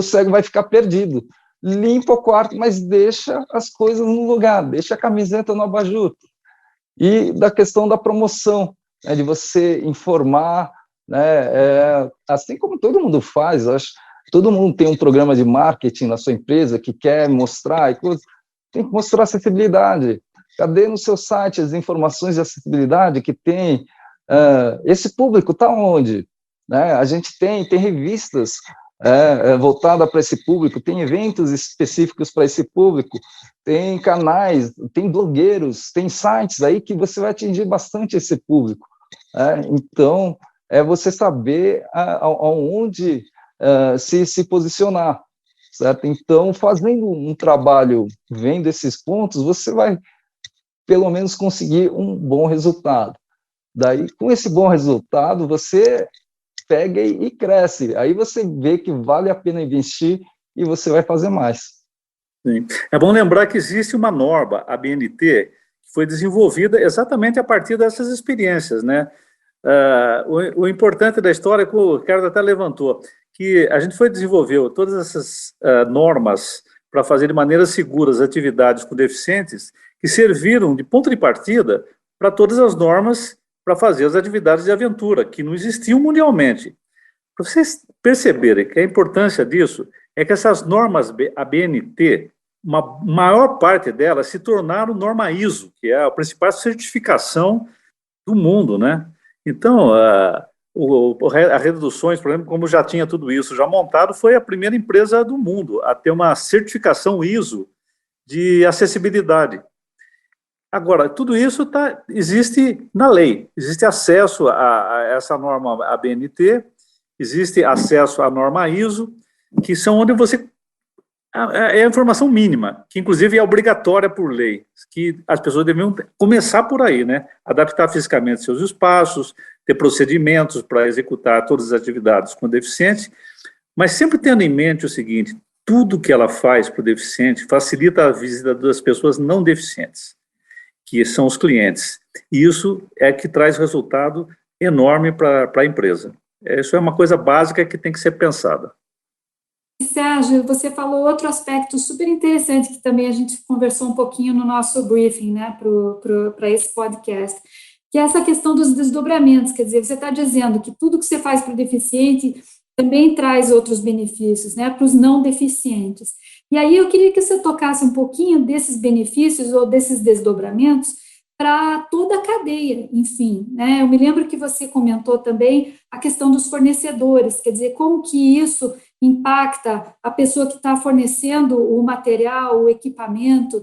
cego vai ficar perdido. Limpa o quarto, mas deixa as coisas no lugar, deixa a camiseta no abajur. E da questão da promoção, né, de você informar, né, assim como todo mundo faz, acho, todo mundo tem um programa de marketing na sua empresa que quer mostrar, tem que mostrar acessibilidade. Cadê no seu site as informações de acessibilidade que tem? Esse público está onde? Né? A gente tem revistas voltadas para esse público, tem eventos específicos para esse público, tem canais, tem blogueiros, tem sites aí que você vai atingir bastante esse público. Então, você saber aonde se posicionar, certo? Então, fazendo um trabalho, vendo esses pontos, você vai, pelo menos, conseguir um bom resultado. Daí, com esse bom resultado, você pega e cresce. Aí você vê que vale a pena investir e você vai fazer mais. Sim. É bom lembrar que existe uma norma, a BNT, que foi desenvolvida exatamente a partir dessas experiências, né? O importante da história, que o Ricardo até levantou, que a gente foi desenvolver todas essas normas para fazer de maneira segura as atividades com deficientes, que serviram de ponto de partida para todas as normas para fazer as atividades de aventura, que não existiam mundialmente. Para vocês perceberem que a importância disso é que essas normas, a BNT, uma maior parte delas se tornaram norma ISO, que é a principal certificação do mundo, né? Então, a Rede dos Sonhos, por exemplo, como já tinha tudo isso já montado, foi a primeira empresa do mundo a ter uma certificação ISO de acessibilidade. Agora, tudo isso existe na lei, existe acesso a essa norma, a BNT, existe acesso à norma ISO, que são onde você... É a informação mínima, que inclusive é obrigatória por lei, que as pessoas deviam começar por aí, né? Adaptar fisicamente seus espaços, ter procedimentos para executar todas as atividades com deficiente, mas sempre tendo em mente o seguinte: tudo que ela faz para o deficiente facilita a visita das pessoas não deficientes, que são os clientes. E isso é que traz resultado enorme para a empresa. Isso é uma coisa básica que tem que ser pensada. Sérgio, você falou outro aspecto super interessante que também a gente conversou um pouquinho no nosso briefing, né, para esse podcast, que é essa questão dos desdobramentos. Quer dizer, você está dizendo que tudo que você faz para o deficiente também traz outros benefícios, né, para os não deficientes. E aí eu queria que você tocasse um pouquinho desses benefícios ou desses desdobramentos para toda a cadeia, enfim, né? Eu me lembro que você comentou também a questão dos fornecedores, quer dizer, como que isso impacta a pessoa que está fornecendo o material, o equipamento,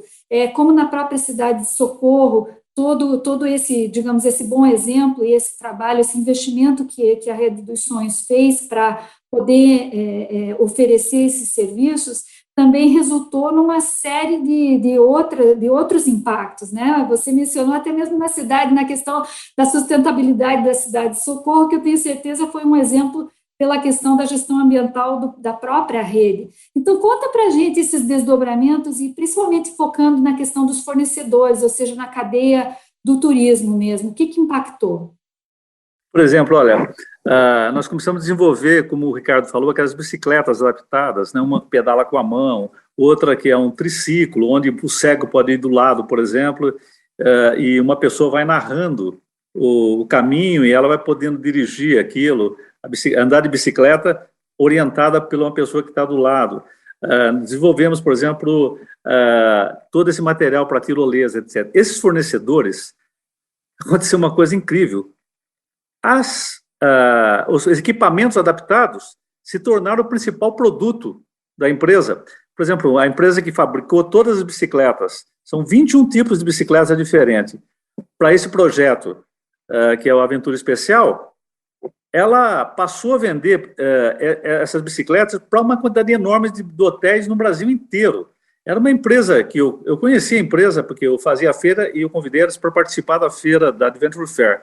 como na própria cidade de Socorro, todo esse, digamos, esse bom exemplo e esse trabalho, esse investimento que a Rede dos Sonhos fez para poder oferecer esses serviços, também resultou numa série de outros impactos, né? Você mencionou até mesmo na cidade, na questão da sustentabilidade da cidade de Socorro, que eu tenho certeza foi um exemplo pela questão da gestão ambiental da própria rede. Então, conta para a gente esses desdobramentos e principalmente focando na questão dos fornecedores, ou seja, na cadeia do turismo mesmo. O que impactou? Por exemplo, olha, nós começamos a desenvolver, como o Ricardo falou, aquelas bicicletas adaptadas, né? Uma que pedala com a mão, outra que é um triciclo, onde o cego pode ir do lado, por exemplo, e uma pessoa vai narrando o caminho e ela vai podendo dirigir aquilo, andar de bicicleta orientada por uma pessoa que está do lado. Desenvolvemos, por exemplo, todo esse material para tirolesa, etc. Esses fornecedores, aconteceu uma coisa incrível. Os equipamentos adaptados se tornaram o principal produto da empresa. Por exemplo, a empresa que fabricou todas as bicicletas, são 21 tipos de bicicletas diferentes. Para esse projeto, que é o Aventura Especial, ela passou a vender essas bicicletas para uma quantidade enorme de hotéis no Brasil inteiro. Era uma empresa que eu conhecia a empresa, porque eu fazia a feira e eu convidei eles para participar da feira da Adventure Fair.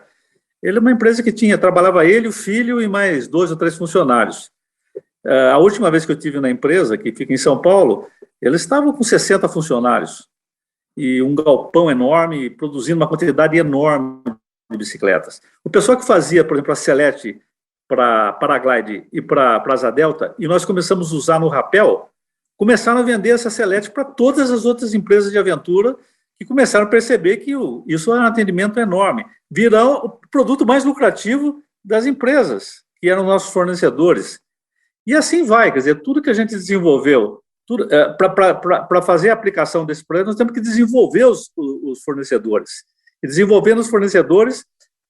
Ele é uma empresa que trabalhava ele, o filho e mais 2 ou 3 funcionários. A última vez que eu tive na empresa, que fica em São Paulo, eles estavam com 60 funcionários e um galpão enorme, produzindo uma quantidade enorme de bicicletas. O pessoal que fazia, por exemplo, a Celete para Paraglide e para Asa Delta, e nós começamos a usar no rapel, começaram a vender essa Celete para todas as outras empresas de aventura que começaram a perceber que isso é um atendimento enorme. Virou o produto mais lucrativo das empresas, que eram nossos fornecedores. E assim vai, quer dizer, tudo que a gente desenvolveu, para fazer a aplicação desse projeto, nós temos que desenvolver os fornecedores. E desenvolvendo os fornecedores,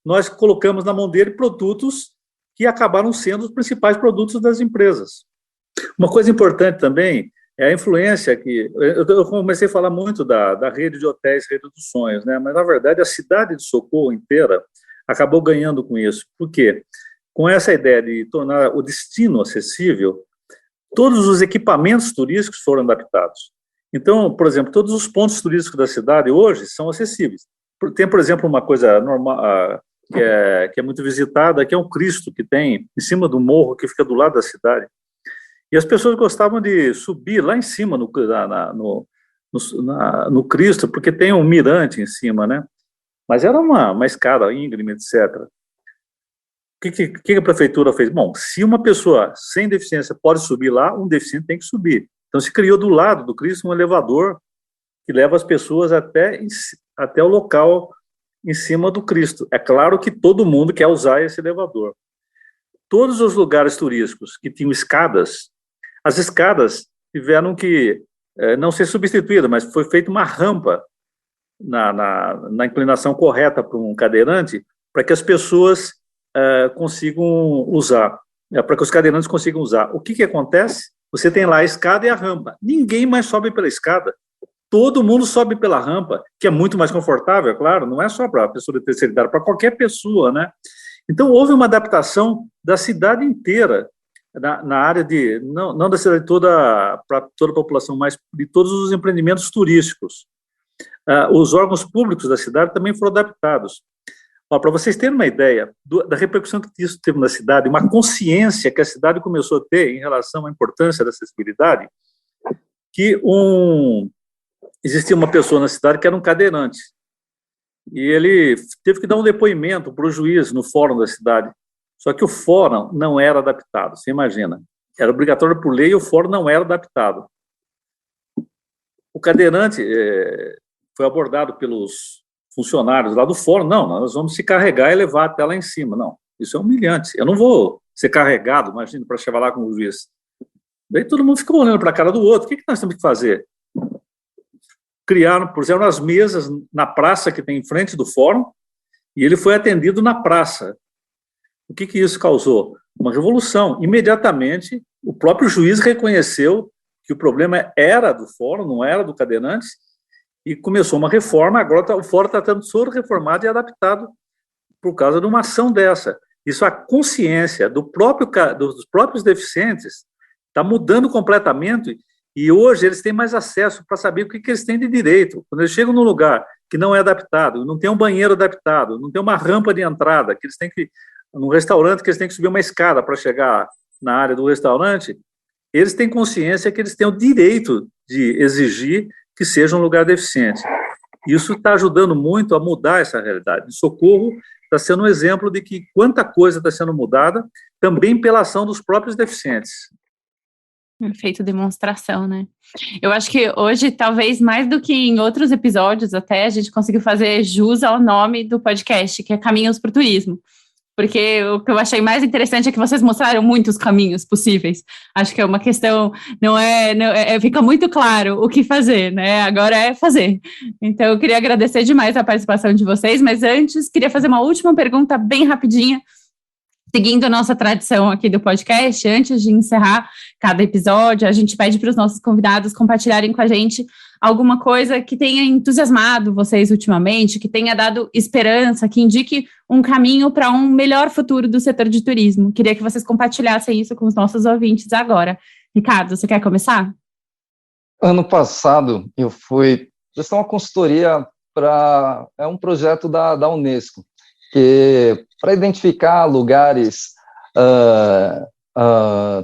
nós colocamos na mão dele produtos que acabaram sendo os principais produtos das empresas. Uma coisa importante também é a influência que... Eu comecei a falar muito da rede de hotéis, Rede dos Sonhos, né? Mas, na verdade, a cidade de Socorro inteira acabou ganhando com isso. Por quê? Com essa ideia de tornar o destino acessível, todos os equipamentos turísticos foram adaptados. Então, por exemplo, todos os pontos turísticos da cidade hoje são acessíveis. Tem, por exemplo, uma coisa normal, que é muito visitada, que é um Cristo que tem em cima do morro que fica do lado da cidade. E as pessoas gostavam de subir lá em cima no Cristo, porque tem um mirante em cima, né? Mas era uma escada íngreme, etc. O que a prefeitura fez? Bom, se uma pessoa sem deficiência pode subir lá, um deficiente tem que subir. Então se criou do lado do Cristo um elevador que leva as pessoas até o local em cima do Cristo. É claro que todo mundo quer usar esse elevador. Todos os lugares turísticos que tinham escadas, as escadas tiveram que não ser substituídas, mas foi feita uma rampa na inclinação correta para um cadeirante, para que as pessoas consigam usar, para que os cadeirantes consigam usar. O que acontece? Você tem lá a escada e a rampa. Ninguém mais sobe pela escada. Todo mundo sobe pela rampa, que é muito mais confortável, é claro, não é só para a pessoa de terceira idade, para qualquer pessoa, né? Então, houve uma adaptação da cidade inteira, na área de, não da cidade toda, para toda a população, mas de todos os empreendimentos turísticos. Os órgãos públicos da cidade também foram adaptados. Para vocês terem uma ideia da repercussão que isso teve na cidade, uma consciência que a cidade começou a ter em relação à importância da acessibilidade, que existia uma pessoa na cidade que era um cadeirante, e ele teve que dar um depoimento para o juiz no fórum da cidade, só que o fórum não era adaptado, você imagina, era obrigatório por lei e o fórum não era adaptado. O cadeirante foi abordado pelos funcionários lá do fórum, não, nós vamos se carregar e levar até lá em cima, não, isso é humilhante, eu não vou ser carregado, imagina, para chegar lá com o juiz. Daí todo mundo ficou olhando para a cara do outro, o que nós temos que fazer? Puseram as mesas na praça que tem em frente do fórum, e ele foi atendido na praça. O que isso causou? Uma revolução. Imediatamente, o próprio juiz reconheceu que o problema era do fórum, não era do cadeirante, e começou uma reforma. Agora o fórum está todo reformado e adaptado por causa de uma ação dessa. Isso, a consciência dos próprios deficientes está mudando completamente. E hoje eles têm mais acesso para saber o que eles têm de direito. Quando eles chegam num lugar que não é adaptado, não tem um banheiro adaptado, não tem uma rampa de entrada, que eles têm que, num restaurante, que eles têm que subir uma escada para chegar na área do restaurante, eles têm consciência que eles têm o direito de exigir que seja um lugar deficiente. Isso está ajudando muito a mudar essa realidade. O Socorro está sendo um exemplo de que quanta coisa está sendo mudada, também pela ação dos próprios deficientes. Feito demonstração, né? Eu acho que hoje, talvez mais do que em outros episódios até, a gente conseguiu fazer jus ao nome do podcast, que é Caminhos para o Turismo. Porque o que eu achei mais interessante é que vocês mostraram muitos caminhos possíveis. Acho que é uma questão, fica muito claro o que fazer, né? Agora é fazer. Então, eu queria agradecer demais a participação de vocês, mas antes, queria fazer uma última pergunta bem rapidinha, seguindo a nossa tradição aqui do podcast. Antes de encerrar cada episódio, a gente pede para os nossos convidados compartilharem com a gente alguma coisa que tenha entusiasmado vocês ultimamente, que tenha dado esperança, que indique um caminho para um melhor futuro do setor de turismo. Queria que vocês compartilhassem isso com os nossos ouvintes agora. Ricardo, você quer começar? Ano passado, eu fui prestar uma consultoria para um projeto da Unesco, que para identificar lugares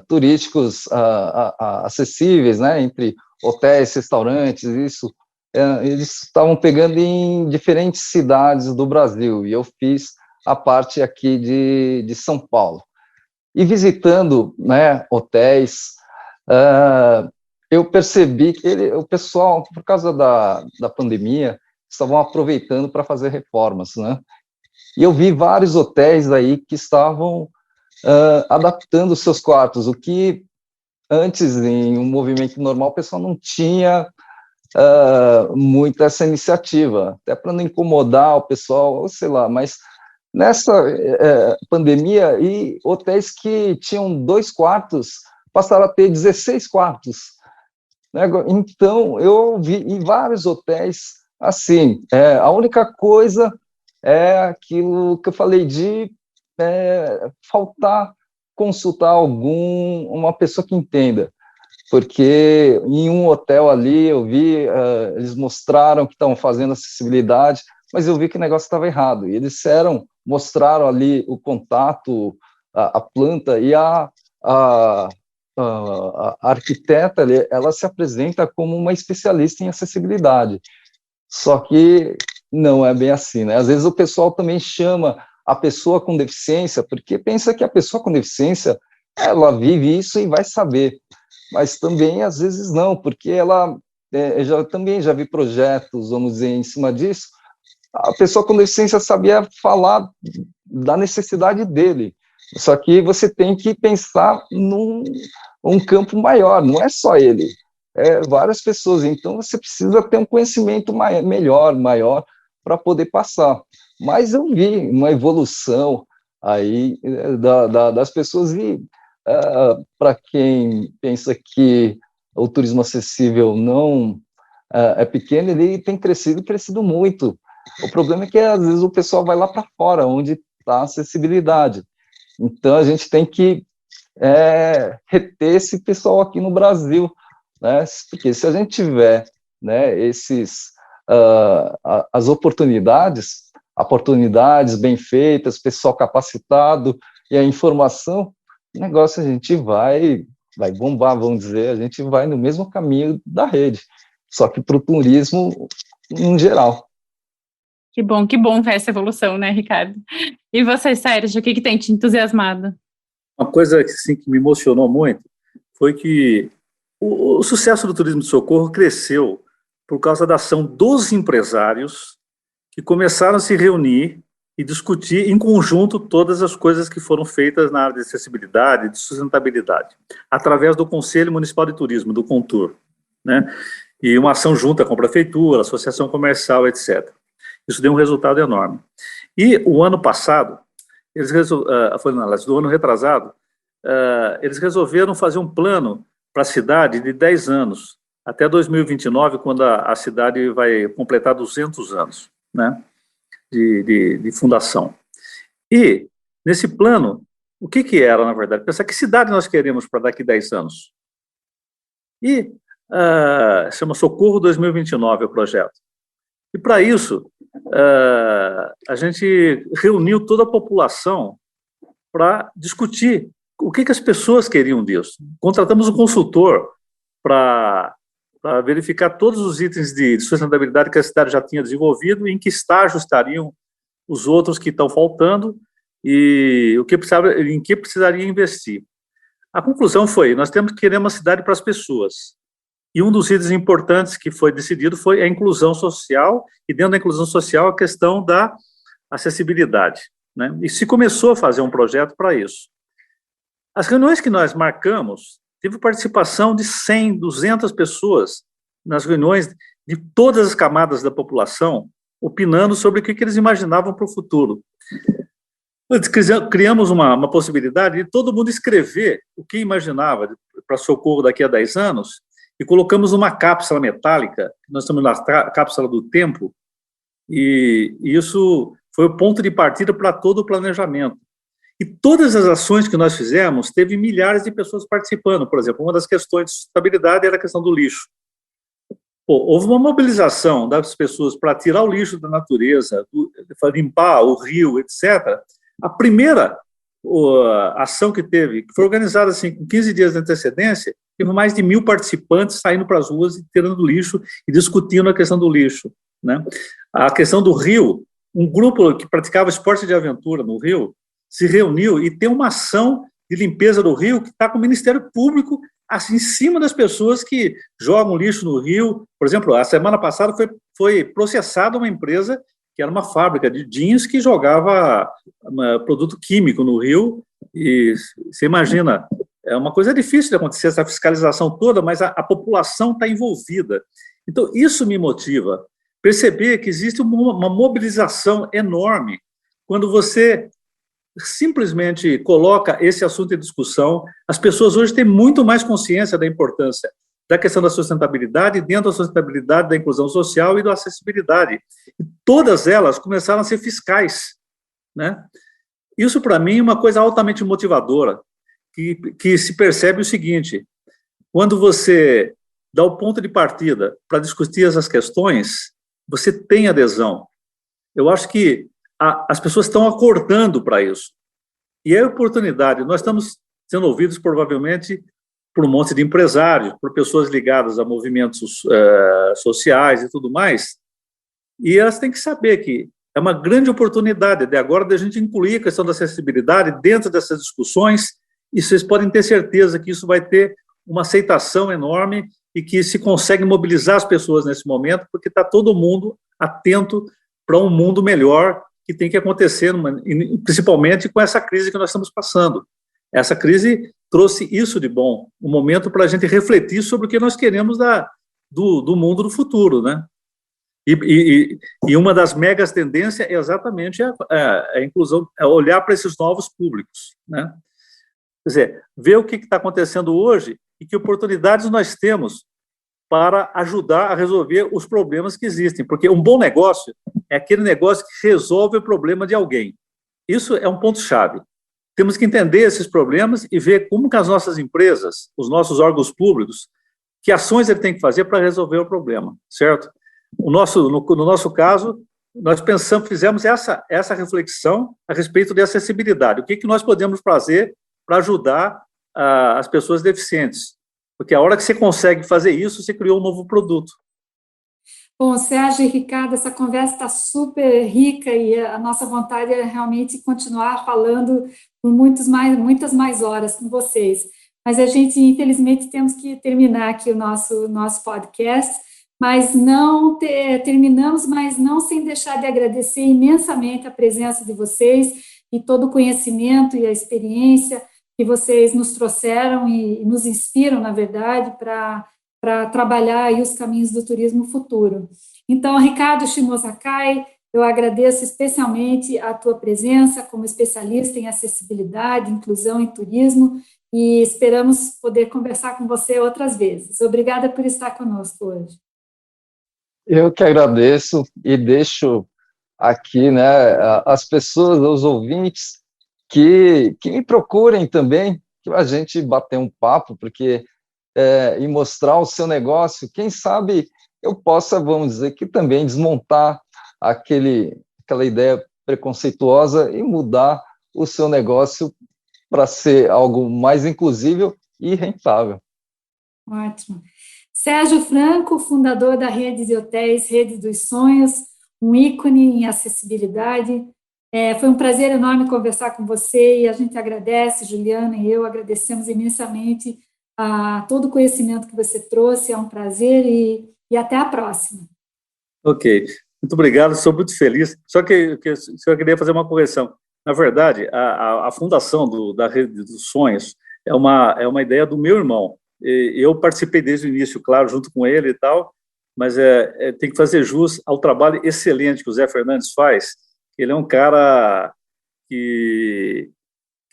turísticos acessíveis, né, entre hotéis, restaurantes, isso, eles estavam pegando em diferentes cidades do Brasil, e eu fiz a parte aqui de São Paulo. E visitando, né, hotéis, eu percebi que o pessoal, por causa da pandemia, estavam aproveitando para fazer reformas, né? E eu vi vários hotéis aí que estavam adaptando seus quartos, o que antes, em um movimento normal, o pessoal não tinha muito essa iniciativa, até para não incomodar o pessoal, ou sei lá, mas nessa pandemia, e hotéis que tinham 2 quartos passaram a ter 16 quartos, né? Então, eu vi em vários hotéis assim, a única coisa é aquilo que eu falei de faltar consultar uma pessoa que entenda, porque em um hotel ali eu vi, eles mostraram que estavam fazendo acessibilidade, mas eu vi que o negócio estava errado, e eles mostraram ali o contato, a planta, e a arquiteta, ela se apresenta como uma especialista em acessibilidade, só que não é bem assim, né? Às vezes o pessoal também chama a pessoa com deficiência, porque pensa que a pessoa com deficiência, ela vive isso e vai saber, mas também às vezes não, porque ela, também já vi projetos, vamos dizer, em cima disso, a pessoa com deficiência sabia falar da necessidade dele, só que você tem que pensar num campo maior, não é só ele, várias pessoas, então você precisa ter um conhecimento maior, para poder passar. Mas eu vi uma evolução aí das pessoas, e para quem pensa que o turismo acessível não é pequeno, ele tem crescido muito. O problema é que às vezes o pessoal vai lá para fora, onde está a acessibilidade. Então a gente tem que reter esse pessoal aqui no Brasil, né? Porque se a gente tiver, né, as oportunidades bem feitas, pessoal capacitado e a informação, o negócio a gente vai bombar, vamos dizer, a gente vai no mesmo caminho da rede, só que para o turismo em geral. Que bom ver essa evolução, né, Ricardo? E você, Sérgio, o que tem te entusiasmado? Uma coisa assim, que me emocionou muito foi que o sucesso do turismo de socorro cresceu por causa da ação dos empresários que começaram a se reunir e discutir em conjunto todas as coisas que foram feitas na área de acessibilidade e de sustentabilidade, através do Conselho Municipal de Turismo, do CONTUR, né? E uma ação junta com a prefeitura, associação comercial, etc. Isso deu um resultado enorme. E o ano passado, do ano retrasado, eles resolveram fazer um plano para a cidade de 10 anos, até 2029, quando a cidade vai completar 200 anos, né, de fundação. E, nesse plano, o que era, na verdade? Pensar que cidade nós queremos para daqui a 10 anos. E chama Socorro 2029 o projeto. E, para isso, a gente reuniu toda a população para discutir o que as pessoas queriam disso. Contratamos um consultor para verificar todos os itens de sustentabilidade que a cidade já tinha desenvolvido, e em que estágio estariam os outros que estão faltando e em que precisaria investir. A conclusão foi: nós queremos uma cidade para as pessoas. E um dos itens importantes que foi decidido foi a inclusão social, e dentro da inclusão social a questão da acessibilidade, né? E se começou a fazer um projeto para isso. As reuniões que nós marcamos, teve participação de 100, 200 pessoas nas reuniões de todas as camadas da população, opinando sobre o que eles imaginavam para o futuro. Criamos uma possibilidade de todo mundo escrever o que imaginava para Socorro daqui a 10 anos, e colocamos uma cápsula metálica, nós estamos na cápsula do tempo, e isso foi o ponto de partida para todo o planejamento. E todas as ações que nós fizemos, teve milhares de pessoas participando. Por exemplo, uma das questões de sustentabilidade era a questão do lixo. Houve uma mobilização das pessoas para tirar o lixo da natureza, para limpar o rio, etc. A primeira a ação que teve, que foi organizada assim, com 15 dias de antecedência, teve mais de 1.000 participantes saindo para as ruas e tirando lixo e discutindo a questão do lixo, né? A questão do rio, um grupo que praticava esporte de aventura no rio se reuniu e tem uma ação de limpeza do rio que está com o Ministério Público assim, em cima das pessoas que jogam lixo no rio. Por exemplo, a semana passada foi processada uma empresa que era uma fábrica de jeans que jogava produto químico no rio, e você imagina, é uma coisa difícil de acontecer essa fiscalização toda, mas a população está envolvida. Então, isso me motiva, perceber que existe uma mobilização enorme quando você simplesmente coloca esse assunto em discussão. As pessoas hoje têm muito mais consciência da importância da questão da sustentabilidade, dentro da sustentabilidade, da inclusão social e da acessibilidade. E todas elas começaram a ser fiscais, né? Isso, para mim, é uma coisa altamente motivadora, que se percebe o seguinte: quando você dá o ponto de partida para discutir essas questões, você tem adesão. Eu acho que as pessoas estão acordando para isso. E é a oportunidade. Nós estamos sendo ouvidos, provavelmente, por um monte de empresários, por pessoas ligadas a movimentos sociais e tudo mais, e elas têm que saber que é uma grande oportunidade de agora de a gente incluir a questão da acessibilidade dentro dessas discussões, e vocês podem ter certeza que isso vai ter uma aceitação enorme e que se consegue mobilizar as pessoas nesse momento, porque está todo mundo atento para um mundo melhor que tem que acontecer, principalmente com essa crise que nós estamos passando. Essa crise trouxe isso de bom, um momento para a gente refletir sobre o que nós queremos do mundo do futuro, né? E uma das megas tendências é exatamente a inclusão, é olhar para esses novos públicos, né? Quer dizer, ver o que está acontecendo hoje e que oportunidades nós temos para ajudar a resolver os problemas que existem, porque um bom negócio é aquele negócio que resolve o problema de alguém. Isso é um ponto-chave. Temos que entender esses problemas e ver como que as nossas empresas, os nossos órgãos públicos, que ações ele tem que fazer para resolver o problema, certo? No nosso caso, nós fizemos essa reflexão a respeito de acessibilidade. O que nós podemos fazer para ajudar as pessoas deficientes? Porque a hora que você consegue fazer isso, você criou um novo produto. Bom, Sérgio e Ricardo, essa conversa está super rica e a nossa vontade é realmente continuar falando por muitas mais horas com vocês. Mas a gente, infelizmente, temos que terminar aqui o nosso podcast, mas não terminamos, mas não sem deixar de agradecer imensamente a presença de vocês e todo o conhecimento e a experiência que vocês nos trouxeram e nos inspiram, na verdade, para trabalhar aí os caminhos do turismo futuro. Então, Ricardo Shimosakai, eu agradeço especialmente a tua presença como especialista em acessibilidade, inclusão e turismo, e esperamos poder conversar com você outras vezes. Obrigada por estar conosco hoje. Eu que agradeço e deixo aqui, né, as pessoas, os ouvintes, que me procurem também, que a gente bater um papo, porque e mostrar o seu negócio, quem sabe eu possa, vamos dizer, que também desmontar aquela ideia preconceituosa e mudar o seu negócio para ser algo mais inclusivo e rentável. Ótimo. Sérgio Franco, fundador da rede de hotéis Rede dos Sonhos, um ícone em acessibilidade. Foi um prazer enorme conversar com você e a gente agradece, Juliana e eu agradecemos imensamente a todo o conhecimento que você trouxe. É um prazer e até a próxima. Ok, muito obrigado, sou muito feliz. Só que eu queria fazer uma correção. Na verdade, a fundação da Rede dos Sonhos é uma ideia do meu irmão. Eu participei desde o início, claro, junto com ele e tal, mas tem que fazer jus ao trabalho excelente que o Zé Fernandes faz. Ele é um cara que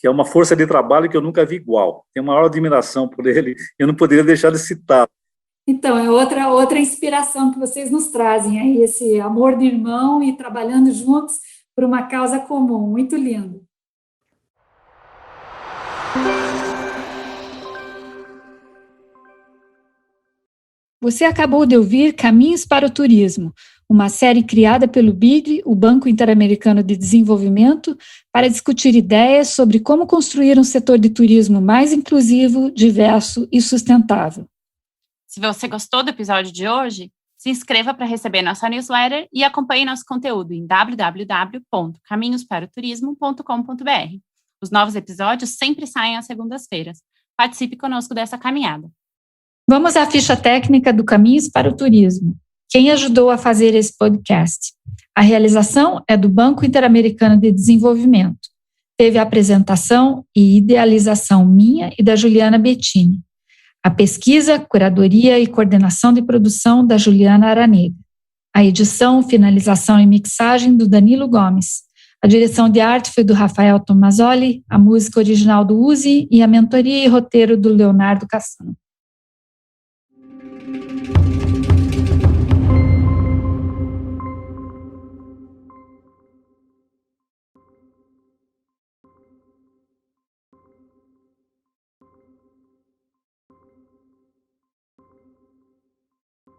é uma força de trabalho que eu nunca vi igual. Tenho uma maior admiração por ele, eu não poderia deixar de citar. Então, é outra inspiração que vocês nos trazem, aí, esse amor de irmão e trabalhando juntos por uma causa comum. Muito lindo. Você acabou de ouvir Caminhos para o Turismo, uma série criada pelo BID, o Banco Interamericano de Desenvolvimento, para discutir ideias sobre como construir um setor de turismo mais inclusivo, diverso e sustentável. Se você gostou do episódio de hoje, se inscreva para receber nossa newsletter e acompanhe nosso conteúdo em www.caminhosparoturismo.com.br. Os novos episódios sempre saem às segundas-feiras. Participe conosco dessa caminhada. Vamos à ficha técnica do Caminhos para o Turismo. Quem ajudou a fazer esse podcast? A realização é do Banco Interamericano de Desenvolvimento. Teve a apresentação e idealização minha e da Juliana Bettini. A pesquisa, curadoria e coordenação de produção da Juliana Araneda. A edição, finalização e mixagem do Danilo Gomes. A direção de arte foi do Rafael Tomazzoli, a música original do Uzi e a mentoria e roteiro do Leonardo Cassano.